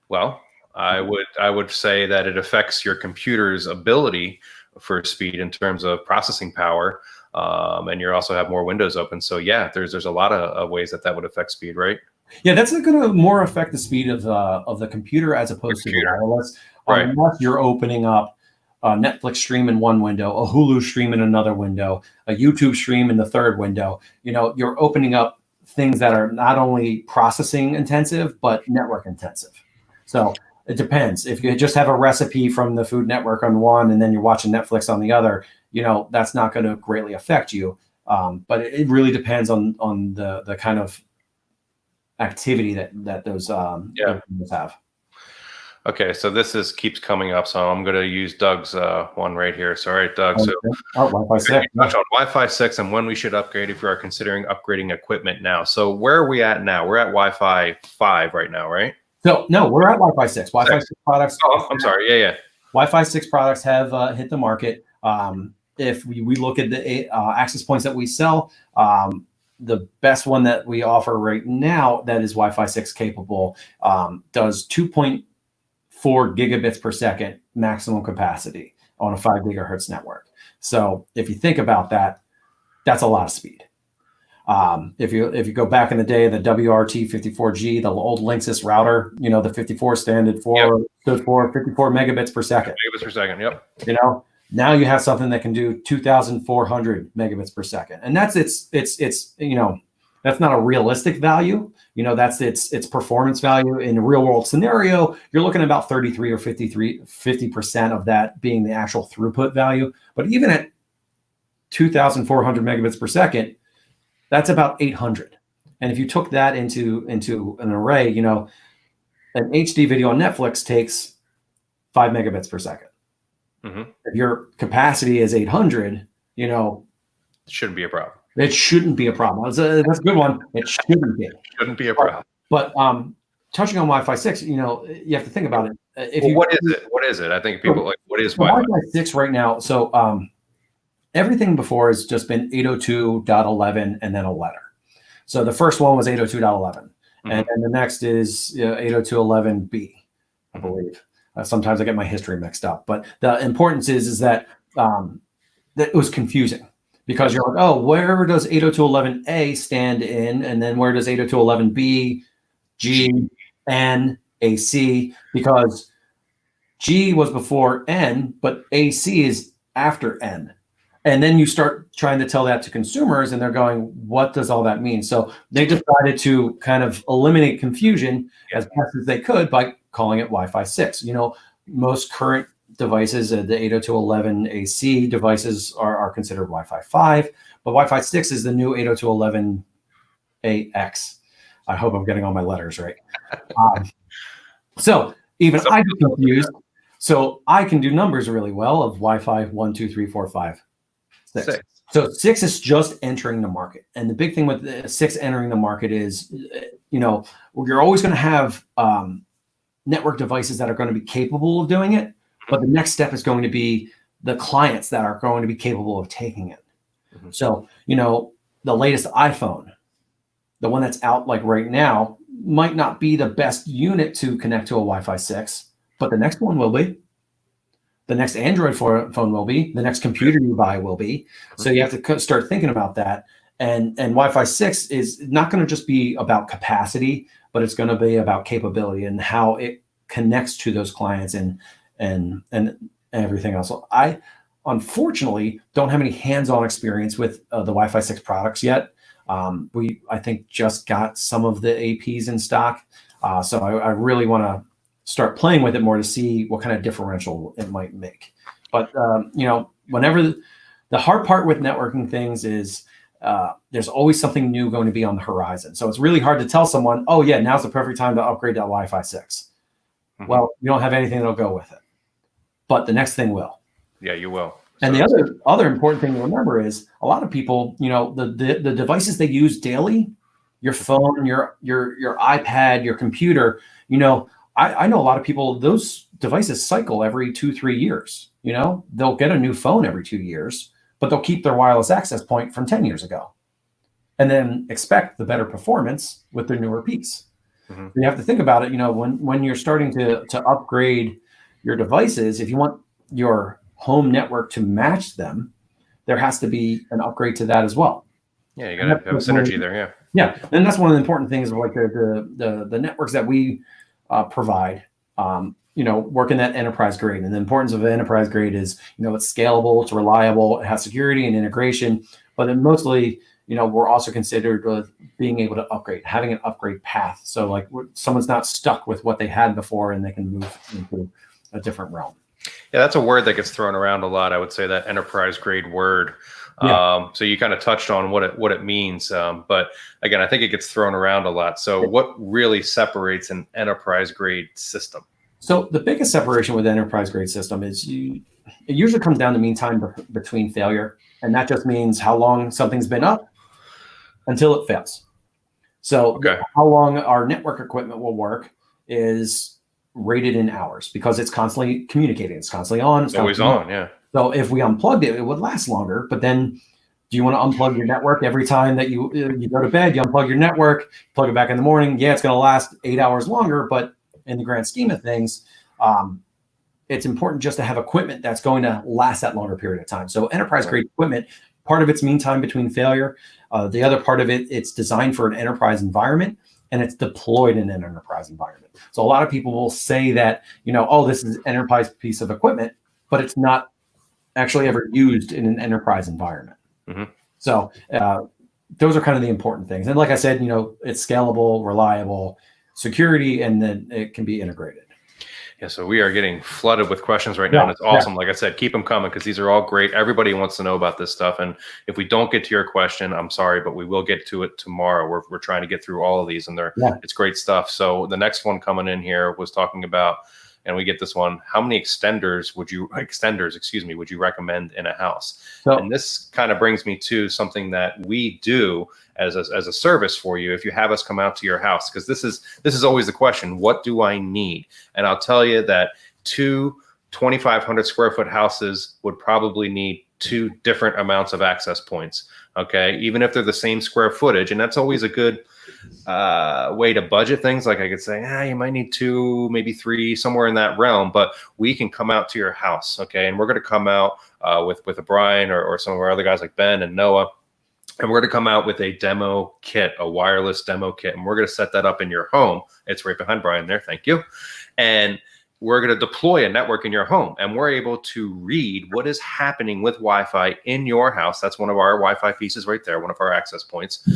Well, I would say that it affects your computer's ability for speed in terms of processing power, and you also have more windows open. So yeah, there's a lot of ways that would affect speed, right? Yeah, that's going to more affect the speed of the computer as opposed to the wireless. Right. Unless you're opening up a Netflix stream in one window, a Hulu stream in another window, a YouTube stream in the third window. You're opening up things that are not only processing intensive but network intensive. So it depends. If you just have a recipe from the Food Network on one and then you're watching Netflix on the other, that's not going to greatly affect you. But it really depends on the kind of activity that those have. Okay, so this keeps coming up, so I'm going to use Doug's one right here. So, all right, Doug. So, Wi-Fi 6. Touch on Wi-Fi 6 and when we should upgrade if we are considering upgrading equipment now. So, where are we at now? We're at Wi-Fi 5 right now, right? So, no, we're at Wi-Fi 6. Wi-Fi 6 products. Oh, I'm sorry. Yeah. Wi-Fi 6 products have hit the market. If we look at the access points that we sell, the best one that we offer right now that is Wi-Fi 6 capable does 2.4 gigabits per second maximum capacity on a 5 gigahertz network. So if you think about that, that's a lot of speed. If you go back in the day, the WRT 54G, the old Linksys router, the 54 stood for 54 megabits per second. Megabits per second. Yep. Now you have something that can do 2,400 megabits per second, and that's that's not a realistic value. That's its performance value in a real world scenario. You're looking at about 33 or 50% of that being the actual throughput value. But even at 2,400 megabits per second, that's about 800. And if you took that into an array, an HD video on Netflix takes 5 megabits per second. Mm-hmm. If your capacity is 800, it shouldn't be a problem. It shouldn't be a problem. That's a good one. It shouldn't be. Shouldn't be a problem. But touching on Wi-Fi 6, you have to think about it. Well, what is it? What is it? I think people like, what is so Wi-Fi? Wi-Fi 6 right now. So everything before has just been 802.11 and then a letter. So the first one was 802.11, and then the next is 802.11b, I believe. Sometimes I get my history mixed up, but the importance is that that it was confusing because you're like, oh, where does 802.11a stand in, and then where does 802.11b, G, N, AC? Because G was before N, but AC is after N. And then you start trying to tell that to consumers, and they're going, what does all that mean? So they decided to kind of eliminate confusion as best as they could by calling it Wi-Fi 6. Most current devices, the 802.11ac devices are considered Wi-Fi 5, but Wi-Fi 6 is the new 802.11ax. I hope I'm getting all my letters right. So even I get confused. So I can do numbers really well of Wi-Fi 1, 2, 3, 4, 5, 6. So 6 is just entering the market. And the big thing with 6 entering the market is, you're always going to have network devices that are going to be capable of doing it. But the next step is going to be the clients that are going to be capable of taking it. So, the latest iPhone, the one that's out like right now, might not be the best unit to connect to a Wi-Fi 6, but the next one will be. The next Android phone will be. The next computer you buy will be. So you have to start thinking about that. And Wi-Fi 6 is not going to just be about capacity, but it's going to be about capability and how it connects to those clients and everything else. So I, unfortunately, don't have any hands-on experience with the Wi-Fi 6 products yet. I think, just got some of the APs in stock. So I really want to start playing with it more to see what kind of differential it might make. But, whenever the hard part with networking things is there's always something new going to be on the horizon. So it's really hard to tell someone, oh yeah, now's the perfect time to upgrade to Wi-Fi 6. Well, you don't have anything that'll go with it, but the next thing will. Yeah, you will. And the other important thing to remember is a lot of people, the devices they use daily, your phone, your iPad, your computer, I know a lot of people, those devices cycle every 2-3 years. They'll get a new phone every 2 years, but they'll keep their wireless access point from 10 years ago and then expect the better performance with their newer piece. You have to think about it, when you're starting to upgrade your devices, if you want your home network to match them, there has to be an upgrade to that as well. Yeah, you got to have a synergy there. Yeah. Yeah, and that's one of the important things of like the networks that we provide. Work in that enterprise grade, and the importance of enterprise grade is, it's scalable, it's reliable, it has security and integration, but then mostly, we're also considered with being able to upgrade, having an upgrade path. So like someone's not stuck with what they had before and they can move into a different realm. Yeah, that's a word that gets thrown around a lot. I would say that enterprise grade word. Yeah. So you kind of touched on what it means. But again, I think it gets thrown around a lot. So what really separates an enterprise grade system? So the biggest separation with enterprise grade system is it usually comes down to mean time between failure. And that just means how long something's been up until it fails. So how long our network equipment will work is rated in hours because it's constantly communicating. It's constantly on. It's always on. Yeah. So if we unplugged it, it would last longer. But then do you want to unplug your network every time that you go to bed? You unplug your network, plug it back in the morning. Yeah, it's going to last 8 hours longer. But in the grand scheme of things, it's important just to have equipment that's going to last that longer period of time. So enterprise grade equipment, part of its mean time between failure. The other part of it, it's designed for an enterprise environment and it's deployed in an enterprise environment. So a lot of people will say that, this is an enterprise piece of equipment, but it's not actually ever used in an enterprise environment. So those are kind of the important things. And like I said, it's scalable, reliable, security, and then it can be integrated. Yeah, so we are getting flooded with questions right now, and it's awesome. Like I said, keep them coming because these are all great. Everybody wants to know about this stuff, and if we don't get to your question, I'm sorry, but we will get to it tomorrow. We're trying to get through all of these, and it's great stuff. So the next one coming in here was talking about, and we get this one. How many extenders, excuse me, would you recommend in a house? So, and this kind of brings me to something that we do as a service for you if you have us come out to your house, because this is always the question: what do I need? And I'll tell you that 2 2,500 square foot houses would probably need 2 different amounts of access points. Okay, even if they're the same square footage, and that's always a good way to budget things. Like I could say, you might need 2, maybe 3, somewhere in that realm. But we can come out to your house, okay, and we're going to come out with a Brian or some of our other guys like Ben and Noah. And we're going to come out with a demo kit, a wireless demo kit, and we're going to set that up in your home. It's right behind Brian there. Thank you. And we're going to deploy a network in your home, and we're able to read what is happening with Wi-Fi in your house. That's one of our Wi-Fi pieces right there, one of our access points.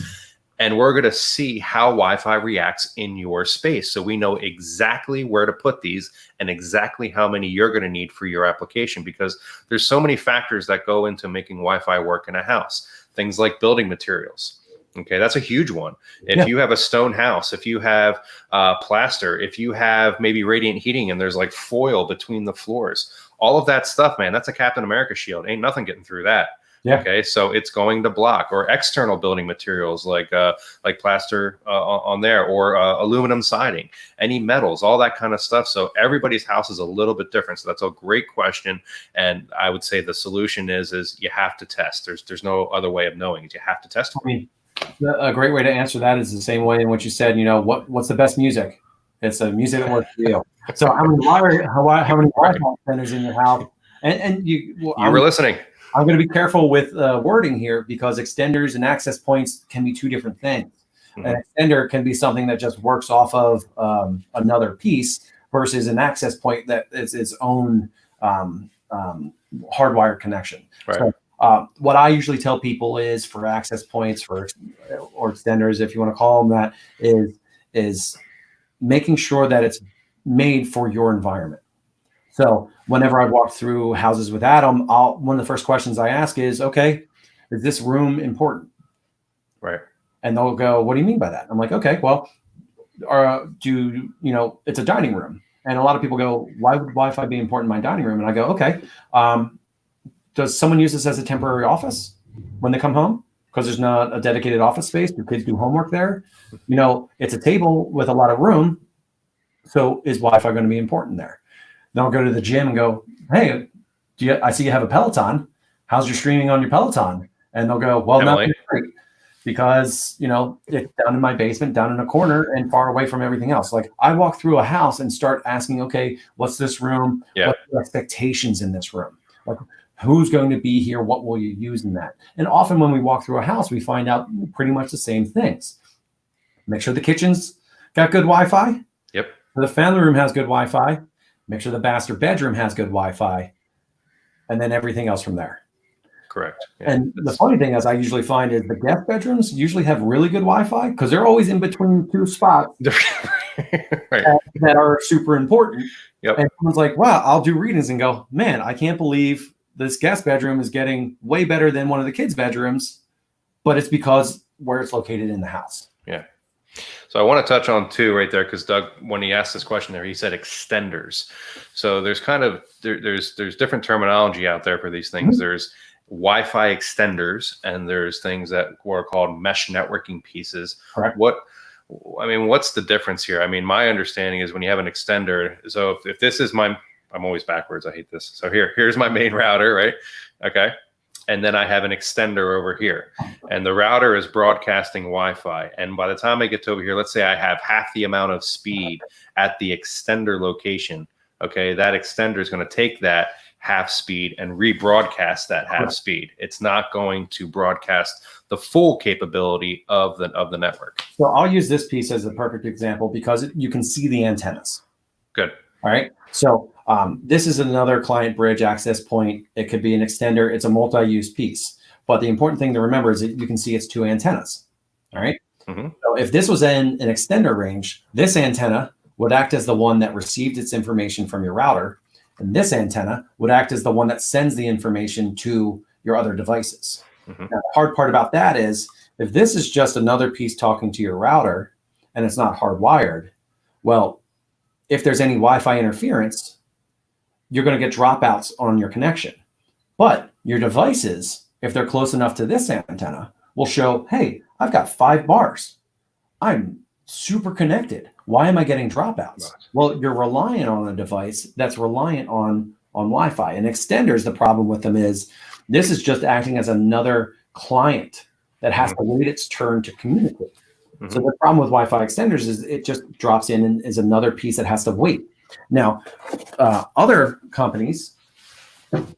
And we're going to see how Wi-Fi reacts in your space. So we know exactly where to put these and exactly how many you're going to need for your application, because there's so many factors that go into making Wi-Fi work in a house. Things like building materials. Okay, that's a huge one. If you have a stone house, if you have plaster, if you have maybe radiant heating and there's like foil between the floors, all of that stuff, man, that's a Captain America shield. Ain't nothing getting through that. Yeah. Okay, so it's going to block. Or external building materials like plaster on there, or aluminum siding, any metals, all that kind of stuff. So everybody's house is a little bit different. So that's a great question, and I would say the solution is you have to test. There's no other way of knowing it. You have to test. I mean, a great way to answer that is the same way in what you said. You know, what's the best music? It's the music that works for you. So how many Wi-Fi centers in your house? And you were listening. I'm going to be careful with wording here, because extenders and access points can be 2 different things. Mm-hmm. An extender can be something that just works off of another piece, versus an access point that is its own hardwired connection. Right. So, what I usually tell people is, for access points or extenders, if you want to call them that, is making sure that it's made for your environment. So whenever I walk through houses with Adam, one of the first questions I ask is, okay, is this room important? Right. And they'll go, what do you mean by that? I'm like, okay, well, it's a dining room. And a lot of people go, why would Wi-Fi be important in my dining room? And I go, okay, does someone use this as a temporary office when they come home? Because there's not a dedicated office space. Do kids do homework there? You know, it's a table with a lot of room. So is Wi-Fi going to be important there? Then I'll go to the gym and go, hey, I see you have a Peloton. How's your streaming on your Peloton? And they'll go, well, not great, because, you know, it's down in my basement, down in a corner and far away from everything else. Like, I walk through a house and start asking, okay, what's this room? Yeah. What's the expectations in this room? Like, who's going to be here? What will you use in that? And often when we walk through a house, we find out pretty much the same things. Make sure the kitchen's got good Wi-Fi. Yep. The family room has good Wi-Fi. Make sure the master bedroom has good Wi-Fi, and then everything else from there. Correct. Yeah, and the funny thing is, I usually find is the guest bedrooms usually have really good Wi-Fi, because they're always in between 2 spots right. that are super important. Yep. And someone's like, wow, I'll do readings and go, man, I can't believe this guest bedroom is getting way better than one of the kids' bedrooms, but it's because where it's located in the house. Yeah. So I want to touch on 2 right there, because Doug, when he asked this question there, he said extenders. So there's kind of there's different terminology out there for these things. Mm-hmm. There's Wi-Fi extenders, and there's things that are called mesh networking pieces. Correct. What's the difference here? I mean, my understanding is when you have an extender. So if this is I'm always backwards. I hate this. So here's my main router, right? Okay. And then I have an extender over here, and the router is broadcasting Wi-Fi. And by the time I get to over here, let's say I have half the amount of speed at the extender location. Okay, that extender is going to take that half speed and rebroadcast that half speed. It's not going to broadcast the full capability of the network. So I'll use this piece as a perfect example, because you can see the antennas. Good. All right. So this is another client bridge access point. It could be an extender. It's a multi-use piece. But the important thing to remember is that you can see it's 2 antennas. All right. Mm-hmm. So if this was in an extender range, this antenna would act as the one that received its information from your router. And this antenna would act as the one that sends the information to your other devices. Mm-hmm. Now, the hard part about that is, if this is just another piece talking to your router and it's not hardwired, well, if there's any Wi-Fi interference, you're going to get dropouts on your connection. But your devices, if they're close enough to this antenna, will show, hey, I've got 5 bars. I'm super connected. Why am I getting dropouts? Well, you're relying on a device that's reliant on Wi-Fi. And extenders, the problem with them is this is just acting as another client that has to wait its turn to communicate. So the problem with Wi-Fi extenders is it just drops in and is another piece that has to wait. Now, other companies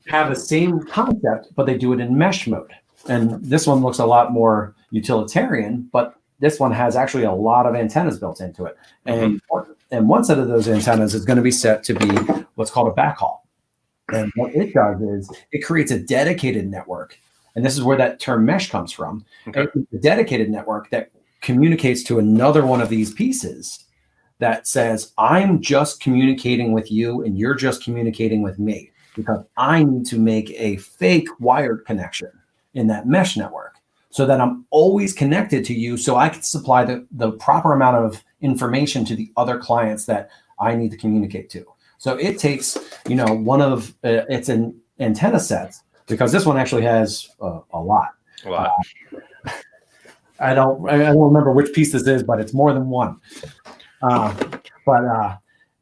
have the same concept, but they do it in mesh mode. And this one looks a lot more utilitarian, but this one has actually a lot of antennas built into it. And one set of those antennas is going to be set to be what's called a backhaul. And what it does is it creates a dedicated network. And this is where that term mesh comes from. Okay. It's a dedicated network that communicates to another one of these pieces that says, I'm just communicating with you and you're just communicating with me, because I need to make a fake wired connection in that mesh network so that I'm always connected to you, so I can supply the proper amount of information to the other clients that I need to communicate to. So it takes, one of it's an antenna sets, because this one actually has a lot. A lot. I don't remember which piece this is, but it's more than one.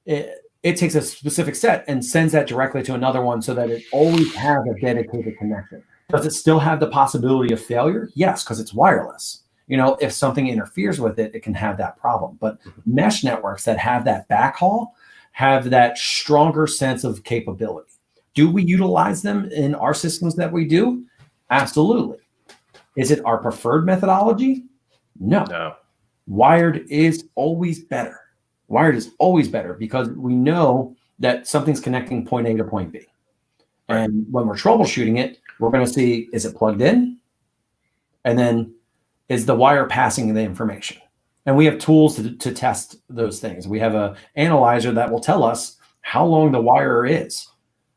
It takes a specific set and sends that directly to another one so that it always has a dedicated connection. Does it still have the possibility of failure? Yes, because it's wireless. If something interferes with it, it can have that problem. But mesh networks that have that backhaul have that stronger sense of capability. Do we utilize them in our systems that we do? Absolutely. Is it our preferred methodology? No. Wired is always better. Wired is always better because we know that something's connecting point A to point B. Right. And when we're troubleshooting it, we're going to see, is it plugged in? And then is the wire passing the information? And we have tools to test those things. We have an analyzer that will tell us how long the wire is.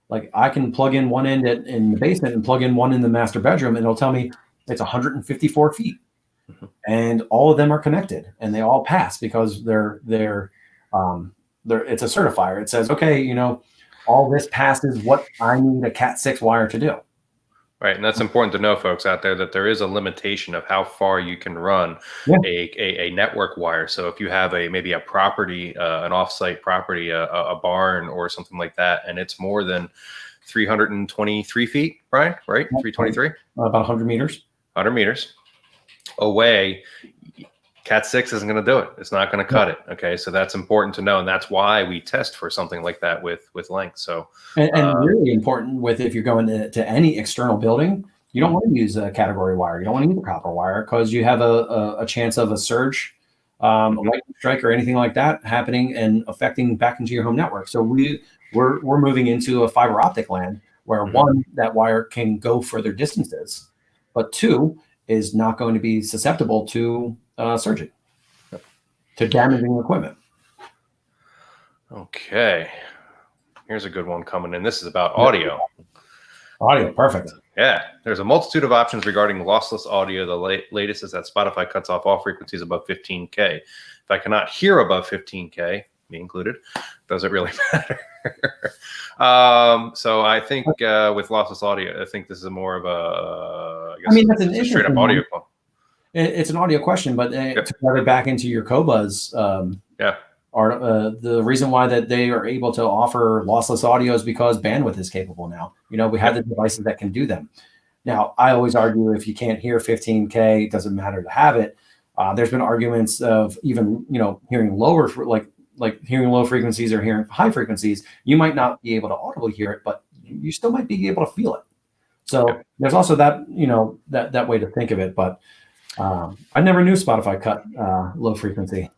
Like I can plug in one end in the basement and plug in one in the master bedroom, and it'll tell me it's 154 feet. And all of them are connected and they all pass because they're it's a certifier. It says, okay, all this passes what I need a Cat 6 wire to do. Right. And that's important to know, folks out there, that there is a limitation of how far you can run a network wire. So if you have maybe a property, an offsite property, a barn or something like that, and it's more than 323 feet, Brian, right? 323? About 100 meters. 100 meters away, Cat 6 isn't going to do it. It's not going to cut it. Okay, so that's important to know, and that's why we test for something like that with length. So, and really important with if you're going to any external building, you don't want to use a category wire. You don't want to use a copper wire because you have a chance of a surge, a lightning strike, or anything like that happening and affecting back into your home network. So we're moving into a fiber optic land where one, that wire can go further distances, but two, is not going to be susceptible to surging, to damaging equipment. Okay. Here's a good one coming in. This is about audio. Audio, perfect. Yeah. There's a multitude of options regarding lossless audio. The latest is that Spotify cuts off all frequencies above 15K. If I cannot hear above 15K, me included, does it really matter? So I think with lossless audio, I think this is more of that's an straight up audio. It's an audio question, but to put it back into your Cobas, the reason why that they are able to offer lossless audio is because bandwidth is capable now. We have the devices that can do them. Now, I always argue if you can't hear 15K, it doesn't matter to have it. There's been arguments of even hearing lower, like hearing low frequencies or hearing high frequencies. You might not be able to audibly hear it, but you still might be able to feel it. So there's also that that way to think of it. But I never knew Spotify cut low frequency.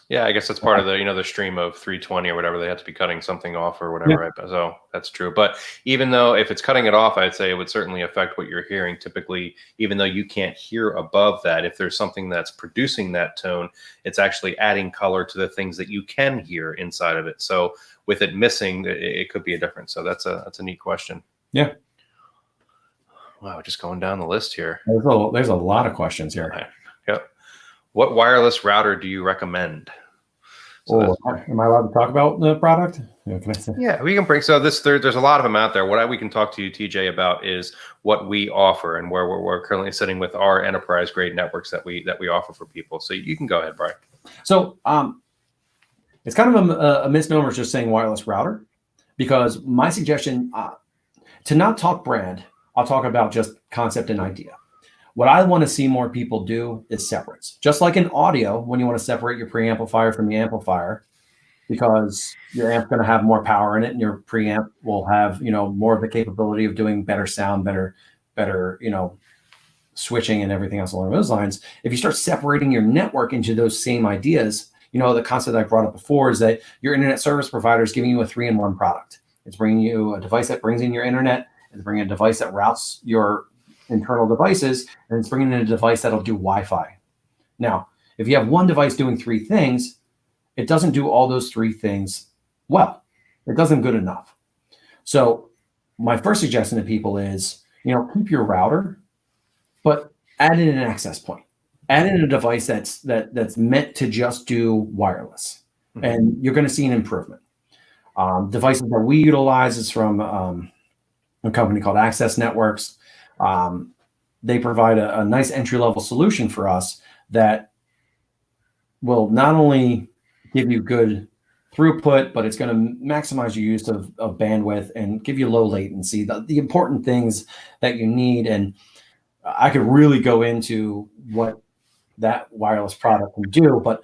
Yeah, I guess that's part of the stream of 320 or whatever. They have to be cutting something off or whatever, right? So that's true. But even though if it's cutting it off, I'd say it would certainly affect what you're hearing. Typically, even though you can't hear above that, if there's something that's producing that tone, it's actually adding color to the things that you can hear inside of it. So with it missing, it could be a difference. So that's a neat question. Yeah. Wow, just going down the list here. There's a lot of questions here. Yep. What wireless router do you recommend? So am I allowed to talk about the product? Yeah, can I say? Yeah, we can bring. So there's a lot of them out there. What we can talk to you, TJ, about is what we offer and where we're currently sitting with our enterprise grade networks that we offer for people. So you can go ahead, Brian. So it's kind of a misnomer just saying wireless router, because my suggestion to not talk brand, I'll talk about just concept and idea. What I want to see more people do is separates. Just like in audio, when you want to separate your preamplifier from the amplifier, because your amp's going to have more power in it, and your preamp will have, more of the capability of doing better sound, better, switching and everything else along those lines. If you start separating your network into those same ideas, the concept I brought up before is that your internet service provider is giving you a 3-in-1 product. It's bringing you a device that brings in your internet, it's bringing a device that routes your internal devices, and it's bringing in a device that'll do Wi-Fi. Now, if you have one device doing 3 things, it doesn't do all those 3 things well. It doesn't good enough. So my first suggestion to people is, keep your router, but add in an access point. Add in a device that's meant to just do wireless, and you're going to see an improvement. Devices that we utilize is from a company called Access Networks. They provide a nice entry-level solution for us that will not only give you good throughput, but it's going to maximize your use of bandwidth and give you low latency, the important things that you need. And I could really go into what that wireless product can do, but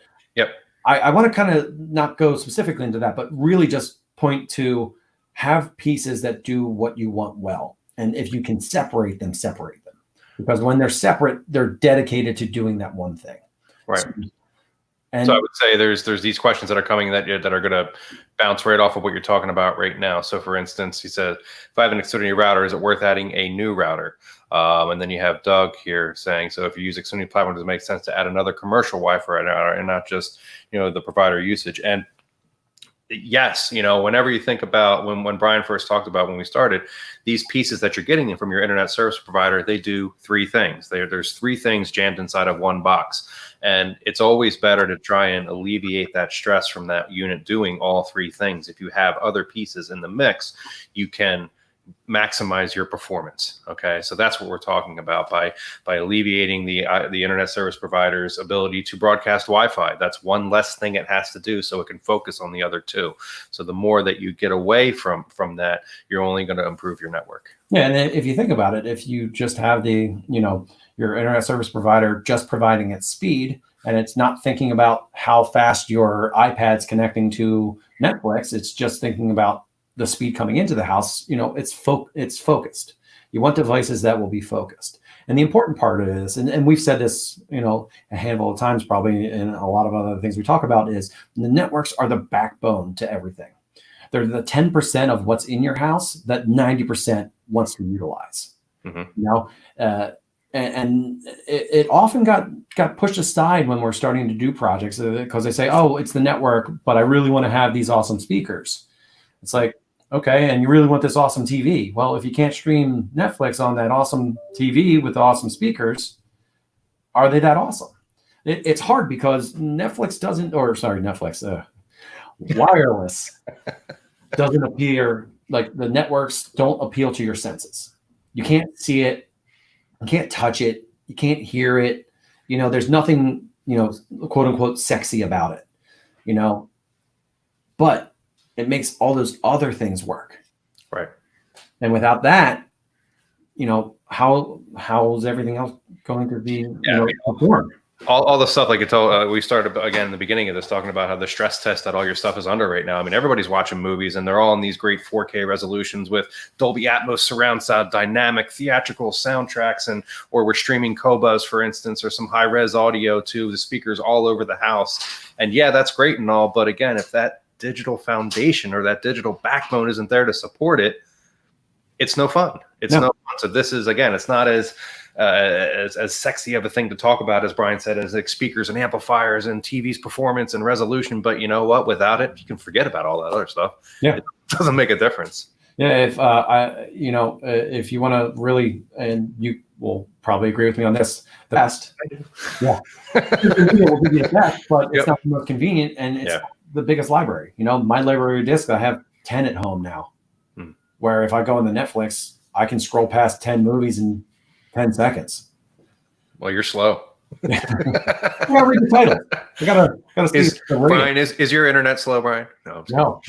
I want to kind of not go specifically into that, but really just point to have pieces that do what you want well. And if you can separate them, because when they're separate, they're dedicated to doing that one thing. Right. So I would say there's these questions that are coming that are going to bounce right off of what you're talking about right now. So for instance, he said, if I have an Xfinity router, is it worth adding a new router? And then you have Doug here saying, so if you use Xfinity platform, does it make sense to add another commercial Wi-Fi router and not just, the provider usage? And yes, whenever you think about when Brian first talked about when we started, these pieces that you're getting from your internet service provider, they do 3 things. There's 3 things jammed inside of one box. And it's always better to try and alleviate that stress from that unit doing all 3 things. If you have other pieces in the mix, you can maximize your performance. Okay, so that's what we're talking about by alleviating the internet service provider's ability to broadcast Wi-Fi. That's one less thing it has to do, so it can focus on the other 2. So the more that you get away from that, you're only going to improve your network. Yeah, and if you think about it, if you just have the your internet service provider just providing its speed, and it's not thinking about how fast your iPad's connecting to Netflix, it's just thinking about the speed coming into the house, it's focused. You want devices that will be focused. And the important part of it is, and we've said this, a handful of times probably in a lot of other things we talk about, is the networks are the backbone to everything. They're the 10% of what's in your house that 90% wants to utilize. And it often got pushed aside when we're starting to do projects because they say, oh, it's the network, but I really want to have these awesome speakers. It's like, okay, and you really want this awesome TV. Well, if you can't stream Netflix on that awesome TV with awesome speakers, are they that awesome? It's hard because wireless doesn't appear, like the networks don't appeal to your senses. You can't see it, you can't touch it, you can't hear it. There's nothing, quote unquote, sexy about it, but it makes all those other things work. Right. And without that, how is everything else going to be performed? All the stuff like I told, we started again in the beginning of this talking about how the stress test that all your stuff is under right now. I mean, everybody's watching movies and they're all in these great 4K resolutions with Dolby Atmos surround sound, dynamic theatrical soundtracks, or we're streaming Qobuz, for instance, or some high res audio to the speakers all over the house. And yeah, that's great and all, but again, if that digital foundation or that digital backbone isn't there to support it, it's no fun. It's no fun. So this is, again, it's not as sexy of a thing to talk about, as Brian said, as like speakers and amplifiers and TV's performance and resolution. But you know what? Without it, you can forget about all that other stuff. Yeah, it doesn't make a difference. Yeah, if you want to really, and you will probably agree with me on this, the best. Yeah, we'll give you the best, but it's not the most convenient, and it's the biggest library. You know, my library of discs, I have 10 at home now. Where if I go on the Netflix, I can scroll past 10 movies in 10 seconds. Well, you're slow. I gotta read the title. I gotta see. Brian, is your internet slow, Brian? No.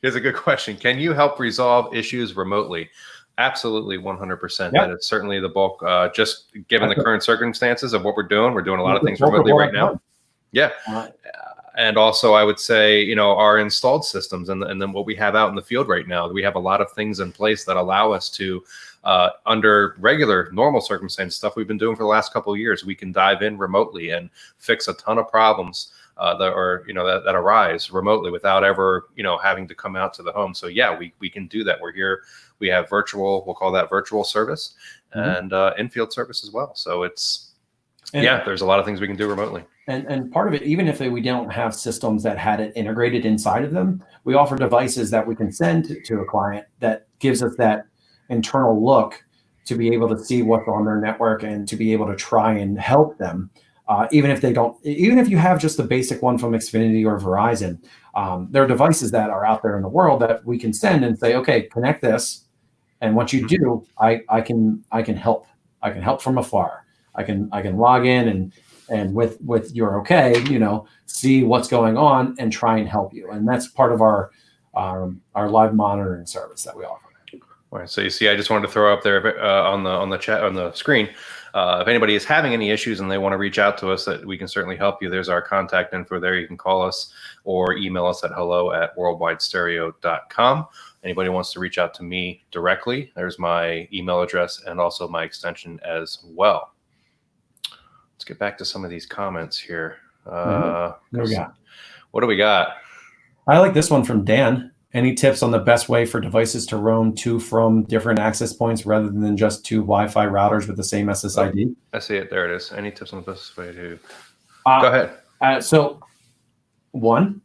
Here's a good question. Can you help resolve issues remotely? Absolutely, 100%. That is certainly the bulk. Just given the current circumstances of what we're doing a lot of things remotely right now. Yeah. And also, I would say, you know, our installed systems and then what we have out in the field right now, we have a lot of things in place that allow us to, under regular, normal circumstances, stuff we've been doing for the last couple of years, we can dive in remotely and fix a ton of problems that arise remotely without ever, you know, having to come out to the home. So yeah, we can do that. We're here. We have virtual, we'll call that virtual service, and in-field service as well. So there's a lot of things we can do remotely. And part of it, even if we don't have systems that had it integrated inside of them, we offer devices that we can send to a client that gives us that internal look to be able to see what's on their network and to be able to try and help them. Even if you have just the basic one from Xfinity or Verizon, there are devices that are out there in the world that we can send and say, okay, connect this. And once you do, I can help. I can help from afar. I can log in and with your okay, you know, see what's going on and try and help you. And that's part of our live monitoring service that we offer. All right. So you see, I just wanted to throw up there on the chat on the screen. If anybody is having any issues and they want to reach out to us, that we can certainly help you. There's our contact info there. You can call us or email us at hello@worldwidestereo.com. Anybody wants to reach out to me directly, there's my email address and also my extension as well. Let's get back to some of these comments here. What do we got? I like this one from Dan. Any tips on the best way for devices to roam to from different access points rather than just two Wi-Fi routers with the same SSID? I see it. There it is. Any tips on the best way to... Go ahead. So one,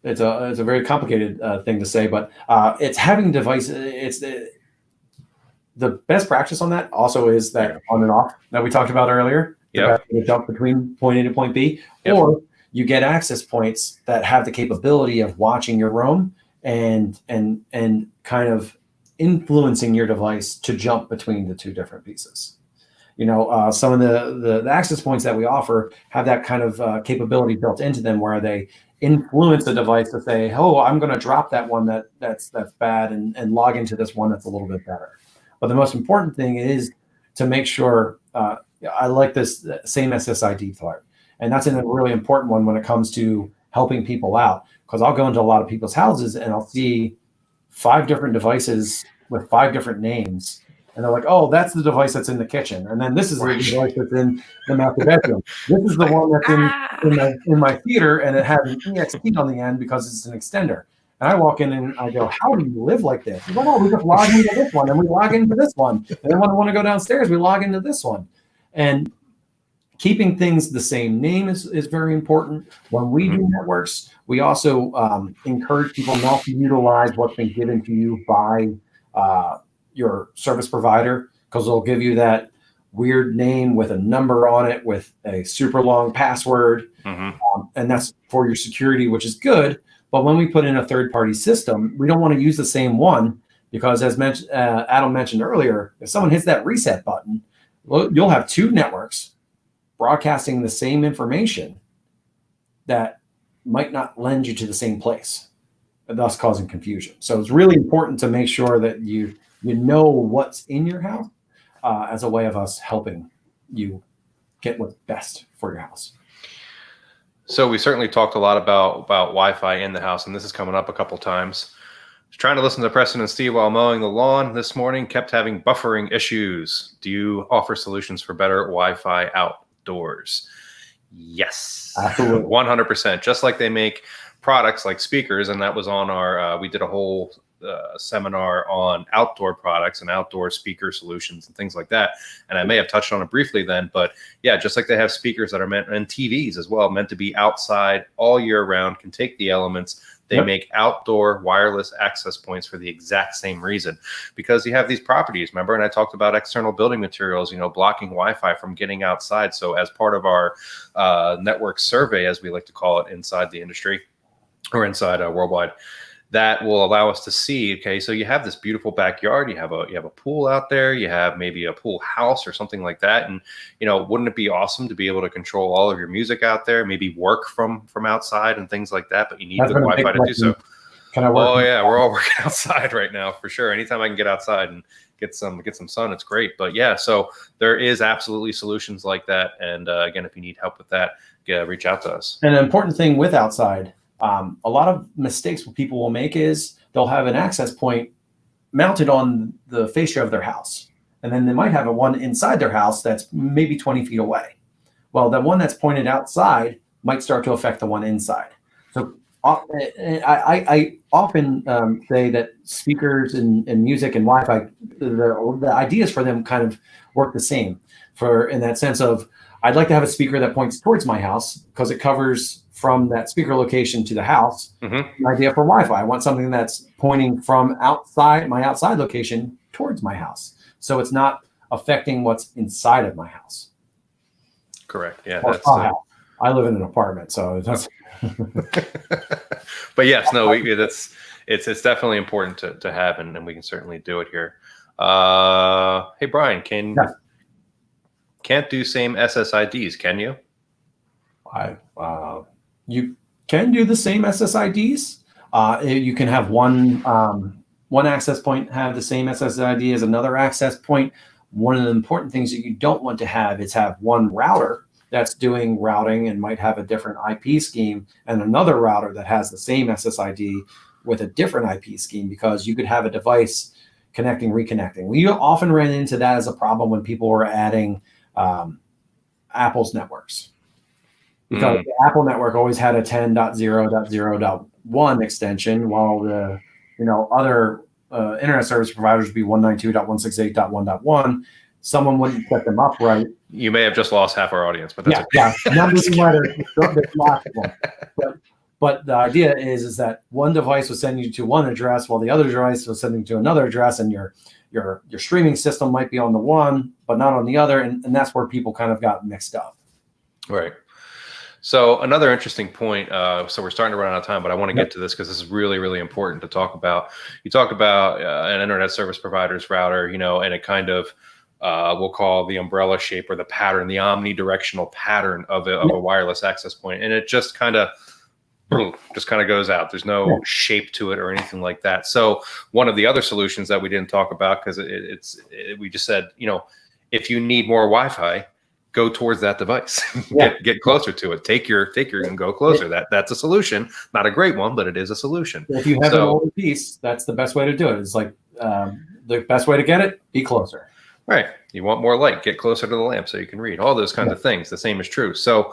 it's a very complicated thing to say, but it's having devices. It's the best practice on that also is that on and off that we talked about earlier. Yeah. Jump between point A to point B, or you get access points that have the capability of watching your roam and kind of influencing your device to jump between the two different pieces. You know, some of the access points that we offer have that kind of capability built into them where they influence the device to say, oh, I'm going to drop that one that's bad and log into this one that's a little bit better. But the most important thing is to make sure, I like this same SSID part. And that's a really important one when it comes to helping people out, because I'll go into a lot of people's houses and I'll see 5 different devices with 5 different names. And they're like, oh, that's the device that's in the kitchen. And then this is the device that's in the master bedroom. This is the one that's in my theater, and it has an EXT on the end because it's an extender. And I walk in and I go, how do you live like this? Well, no, we just log into this one and we log into this one. And then when I want to go downstairs, we log into this one. And keeping things the same name is very important. When we do networks, we also encourage people not to utilize what's been given to you by your service provider, because they'll give you that weird name with a number on it with a super long password. And that's for your security, which is good. But when we put in a third-party system, we don't want to use the same one because, as Adam mentioned earlier, if someone hits that reset button, well, you'll have 2 networks broadcasting the same information that might not lend you to the same place, thus causing confusion. So it's really important to make sure that you know what's in your house as a way of us helping you get what's best for your house. So we certainly talked a lot about Wi-Fi in the house, and this is coming up a couple times. I was trying to listen to Preston and Steve while mowing the lawn this morning, kept having buffering issues. Do you offer solutions for better Wi-Fi outdoors? Yes, absolutely, 100%. Just like they make products like speakers, and that was on our. We did a whole seminar on outdoor products and outdoor speaker solutions and things like that. And I may have touched on it briefly then, but yeah, just like they have speakers that are meant, and TVs as well, meant to be outside all year round, can take the elements, They Yep. make outdoor wireless access points for the exact same reason, because you have these properties, remember? And I talked about external building materials, blocking Wi-Fi from getting outside. So as part of our network survey, as we like to call it inside the industry or inside Worldwide, that will allow us to see, okay, so you have this beautiful backyard, you have a pool out there, you have maybe a pool house or something like that. And, wouldn't it be awesome to be able to control all of your music out there, maybe work from outside and things like that, but you need good Wi-Fi to do so. Can I work? Oh yeah, we're all working outside right now for sure. Anytime I can get outside and get some sun, it's great. But yeah, so there is absolutely solutions like that. And again, if you need help with that, reach out to us. And an important thing with outside, a lot of mistakes what people will make is they'll have an access point mounted on the fascia of their house. And then they might have a one inside their house that's maybe 20 feet away. Well, the one that's pointed outside might start to affect the one inside. So I often say that speakers and music and Wi-Fi, the ideas for them kind of work the same, in that sense of, I'd like to have a speaker that points towards my house because it covers from that speaker location to the house. Mm-hmm. An idea for Wi-Fi, I want something that's pointing from my outside location towards my house, so it's not affecting what's inside of my house. Correct. Yeah. I live in an apartment, so that's. But yes, no, it's definitely important to have, and we can certainly do it here. Hey Brian, can't do same SSIDs, can you? You can do the same SSIDs. You can have one access point have the same SSID as another access point. One of the important things that you don't want to have is have one router that's doing routing and might have a different IP scheme, and another router that has the same SSID with a different IP scheme, because you could have a device reconnecting. We often ran into that as a problem when people were adding Apple's networks, because the Apple network always had a 10.0.0.1 extension, while the other internet service providers would be 192.168.1.1. Someone wouldn't set them up right. You may have just lost half our audience, but that's okay. Yeah. There's lots of them. But the idea is that one device will send you to one address, while the other device will send you to another address, and your streaming system might be on the one, but not on the other, and that's where people kind of got mixed up. Right. So another interesting point. So we're starting to run out of time, but I want to get to this because this is really, really important to talk about. You talk about an internet service provider's router, and it kind of we'll call the umbrella shape or the pattern, the omnidirectional pattern of a wireless access point, and it just kind of goes out. There's no shape to it or anything like that. So one of the other solutions that we didn't talk about, because we just said, if you need more Wi-Fi, go towards that device. Get closer to it. Take your and go closer. That's a solution. Not a great one, but it is a solution. If you have an older piece, that's the best way to do it. It's like the best way to get it, be closer. Right. You want more light, get closer to the lamp so you can read. All those kinds of things. The same is true. So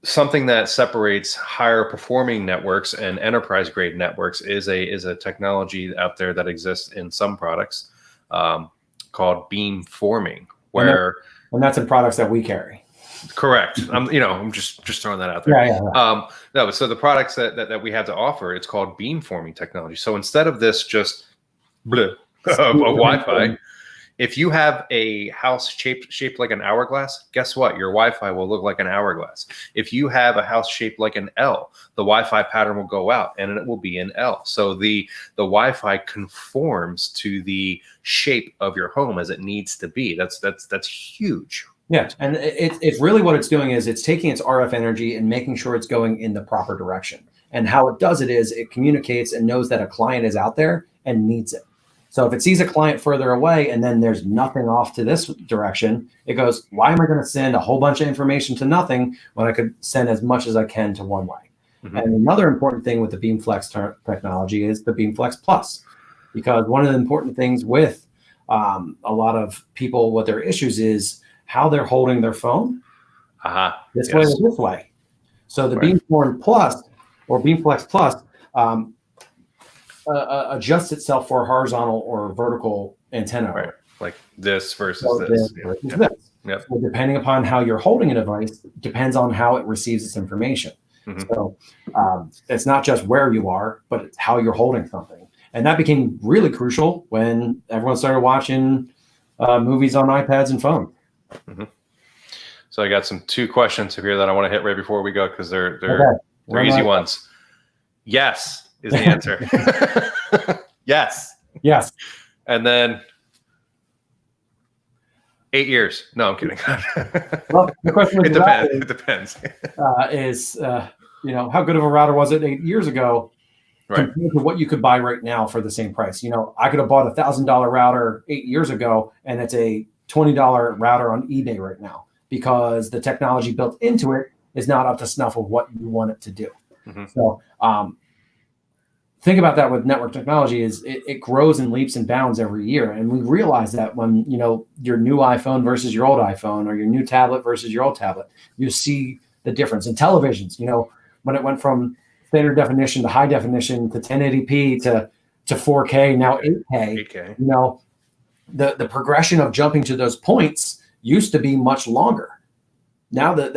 something that separates higher performing networks and enterprise grade networks is a technology out there that exists in some products called beamforming, where and that's in products that we carry. Correct. I'm just throwing that out there. Yeah. No, so the products that we have to offer, it's called beamforming technology. So instead of this just a Wi-Fi, if you have a house shaped like an hourglass, guess what? Your Wi-Fi will look like an hourglass. If you have a house shaped like an L, the Wi-Fi pattern will go out and it will be an L. So the Wi-Fi conforms to the shape of your home as it needs to be. That's huge. Yeah, and it's really what it's doing is it's taking its RF energy and making sure it's going in the proper direction. And how it does it is it communicates and knows that a client is out there and needs it. So if it sees a client further away and then there's nothing off to this direction, it goes, why am I going to send a whole bunch of information to nothing when I could send as much as I can to one way? Mm-hmm. And another important thing with the BeamFlex technology is the BeamFlex Plus, because one of the important things with a lot of people, what their issues is how they're holding their phone this way or this way. So the Beamform Plus or BeamFlex Plus adjusts itself for a horizontal or vertical antenna. Right. Like this versus this. Yep. So depending upon how you're holding a device, depends on how it receives its information. So it's not just where you are, but it's how you're holding something. And that became really crucial when everyone started watching movies on iPads and phones. So I got two questions here that I want to hit right before we go, because they're easy ones. Yes is the answer. Yes. Yes. And then 8 years. No, I'm kidding. Well, the question it depends. How good of a router was it 8 years ago right. compared to what you could buy right now for the same price? I could have bought a $1,000 router 8 years ago, and it's a $20 router on eBay right now, because the technology built into it is not up to snuff of what you want it to do. So think about that with network technology. Is it grows in leaps and bounds every year. And we realize that when, your new iPhone versus your old iPhone, or your new tablet versus your old tablet, you see the difference. In televisions, when it went from standard definition to high definition to 1080p to 4K, now 8K, the progression of jumping to those points used to be much longer. Now that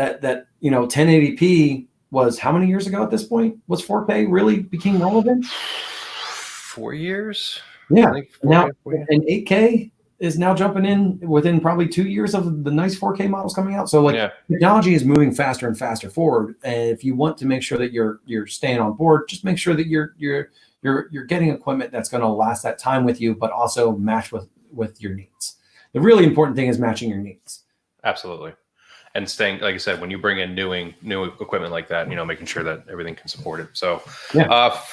1080p was how many years ago at this point? Was 4K really became relevant? 4 years. Yeah. Now, and 8K is now jumping in within probably 2 years of the nice 4K models coming out. So technology is moving faster and faster forward. And if you want to make sure that you're staying on board, just make sure that you're getting equipment that's going to last that time with you, but also match with your needs. The really important thing is matching your needs. Absolutely. And staying, like I said, when you bring in new equipment like that, making sure that everything can support it. So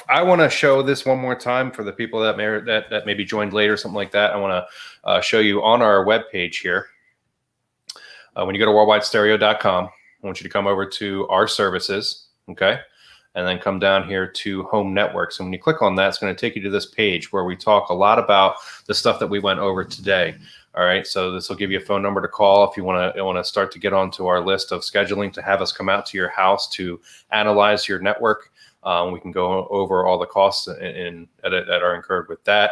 I want to show this one more time for the people that maybe joined later, something like that. I want to show you on our webpage here. When you go to worldwidestereo.com, I want you to come over to our services, okay? And then come down here to home networks. And when you click on that, it's going to take you to this page where we talk a lot about the stuff that we went over today. All right, so this will give you a phone number to call if you want to start to get onto our list of scheduling to have us come out to your house to analyze your network. We can go over all the costs that are incurred with that.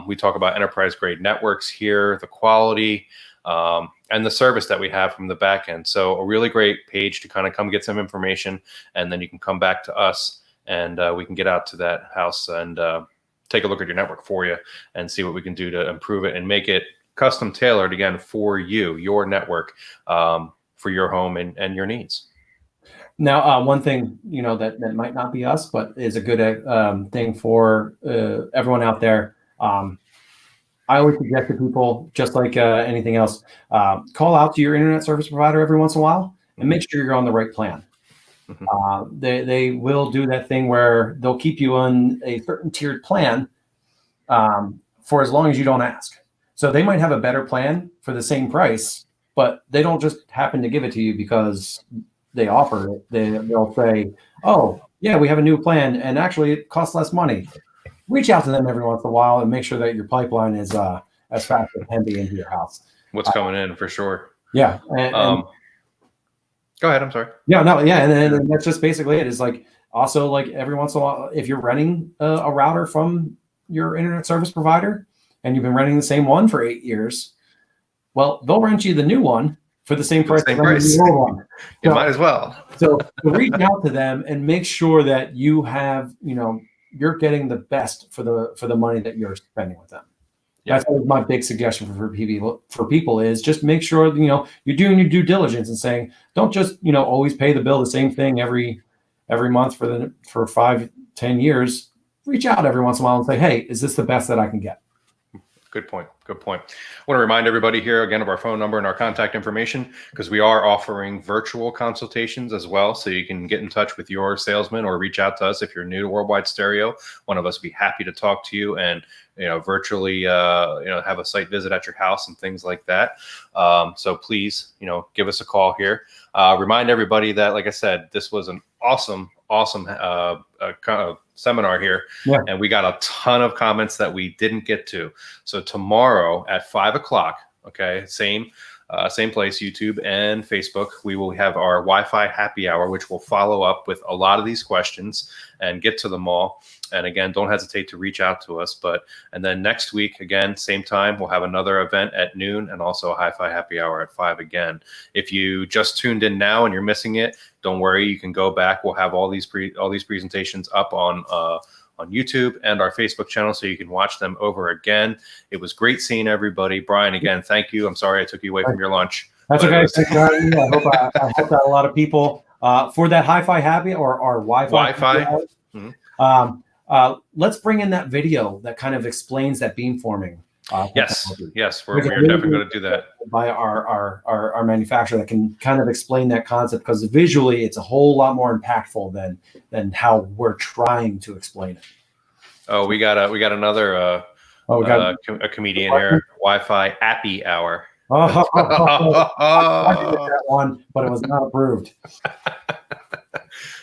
We talk about enterprise grade networks here, the quality, and the service that we have from the back end. So a really great page to kind of come get some information, and then you can come back to us, and we can get out to that house and take a look at your network for you and see what we can do to improve it and make it custom tailored again for you, your network, for your home and your needs. Now, one thing that might not be us, but is a good thing for everyone out there. I always suggest to people, just like anything else, call out to your internet service provider every once in a while and make sure you're on the right plan. They will do that thing where they'll keep you on a certain tiered plan for as long as you don't ask. So they might have a better plan for the same price, but they don't just happen to give it to you because they offer it. They'll say, "Oh, yeah, we have a new plan, and actually it costs less money." Reach out to them every once in a while and make sure that your pipeline is as fast as it can be into your house. What's coming in for sure. Yeah. Go ahead. I'm sorry. Yeah, no, yeah, and that's just basically it. Is also every once in a while, if you're renting a router from your internet service provider and you've been renting the same one for 8 years, well, they'll rent you the new one for the same price. The old one. You might as well. So reach out to them and make sure that you have, you're getting the best for the money that you're spending with them. Yeah. That's always my big suggestion for people is just make sure you're doing your due diligence and saying, don't just always pay the bill the same thing every month for 5-10 years. Reach out every once in a while and say, hey, is this the best that I can get? Good point. Good point. I want to remind everybody here again of our phone number and our contact information, because we are offering virtual consultations as well. So you can get in touch with your salesman or reach out to us if you're new to Worldwide Stereo. One of us would be happy to talk to you and virtually have a site visit at your house and things like that. So please give us a call here. Remind everybody that, like I said, this was an awesome seminar here, and we got a ton of comments that we didn't get to. So tomorrow at 5 o'clock, okay, same Same place, YouTube and Facebook. We will have our Wi-Fi happy hour, which will follow up with a lot of these questions and get to them all. And again, don't hesitate to reach out to us. And then next week, again, same time, we'll have another event at noon and also a Hi-Fi happy hour at 5 again. If you just tuned in now and you're missing it, don't worry, you can go back. We'll have all these presentations up on YouTube and our Facebook channel, so you can watch them over again. It was great seeing everybody. Brian, again, thank you. I'm sorry I took you away from your lunch. That's okay. I hope that a lot of people for that Hi-Fi happy or our Wi-Fi. Let's bring in that video that kind of explains that beamforming. Yes, we're definitely going to do that by our manufacturer that can kind of explain that concept, because visually it's a whole lot more impactful than how we're trying to explain it. Oh, we got another a comedian here. Wi-Fi happy hour. I did that one, but it was not approved.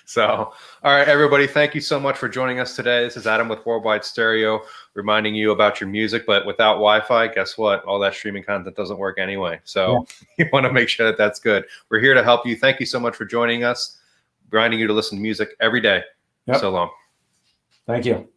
So, all right, everybody, thank you so much for joining us today. This is Adam with Worldwide Stereo, reminding you about your music. But without Wi-Fi, guess what? All that streaming content doesn't work anyway. So you want to make sure that that's good. We're here to help you. Thank you so much for joining us, reminding you to listen to music every day. So long. Thank you.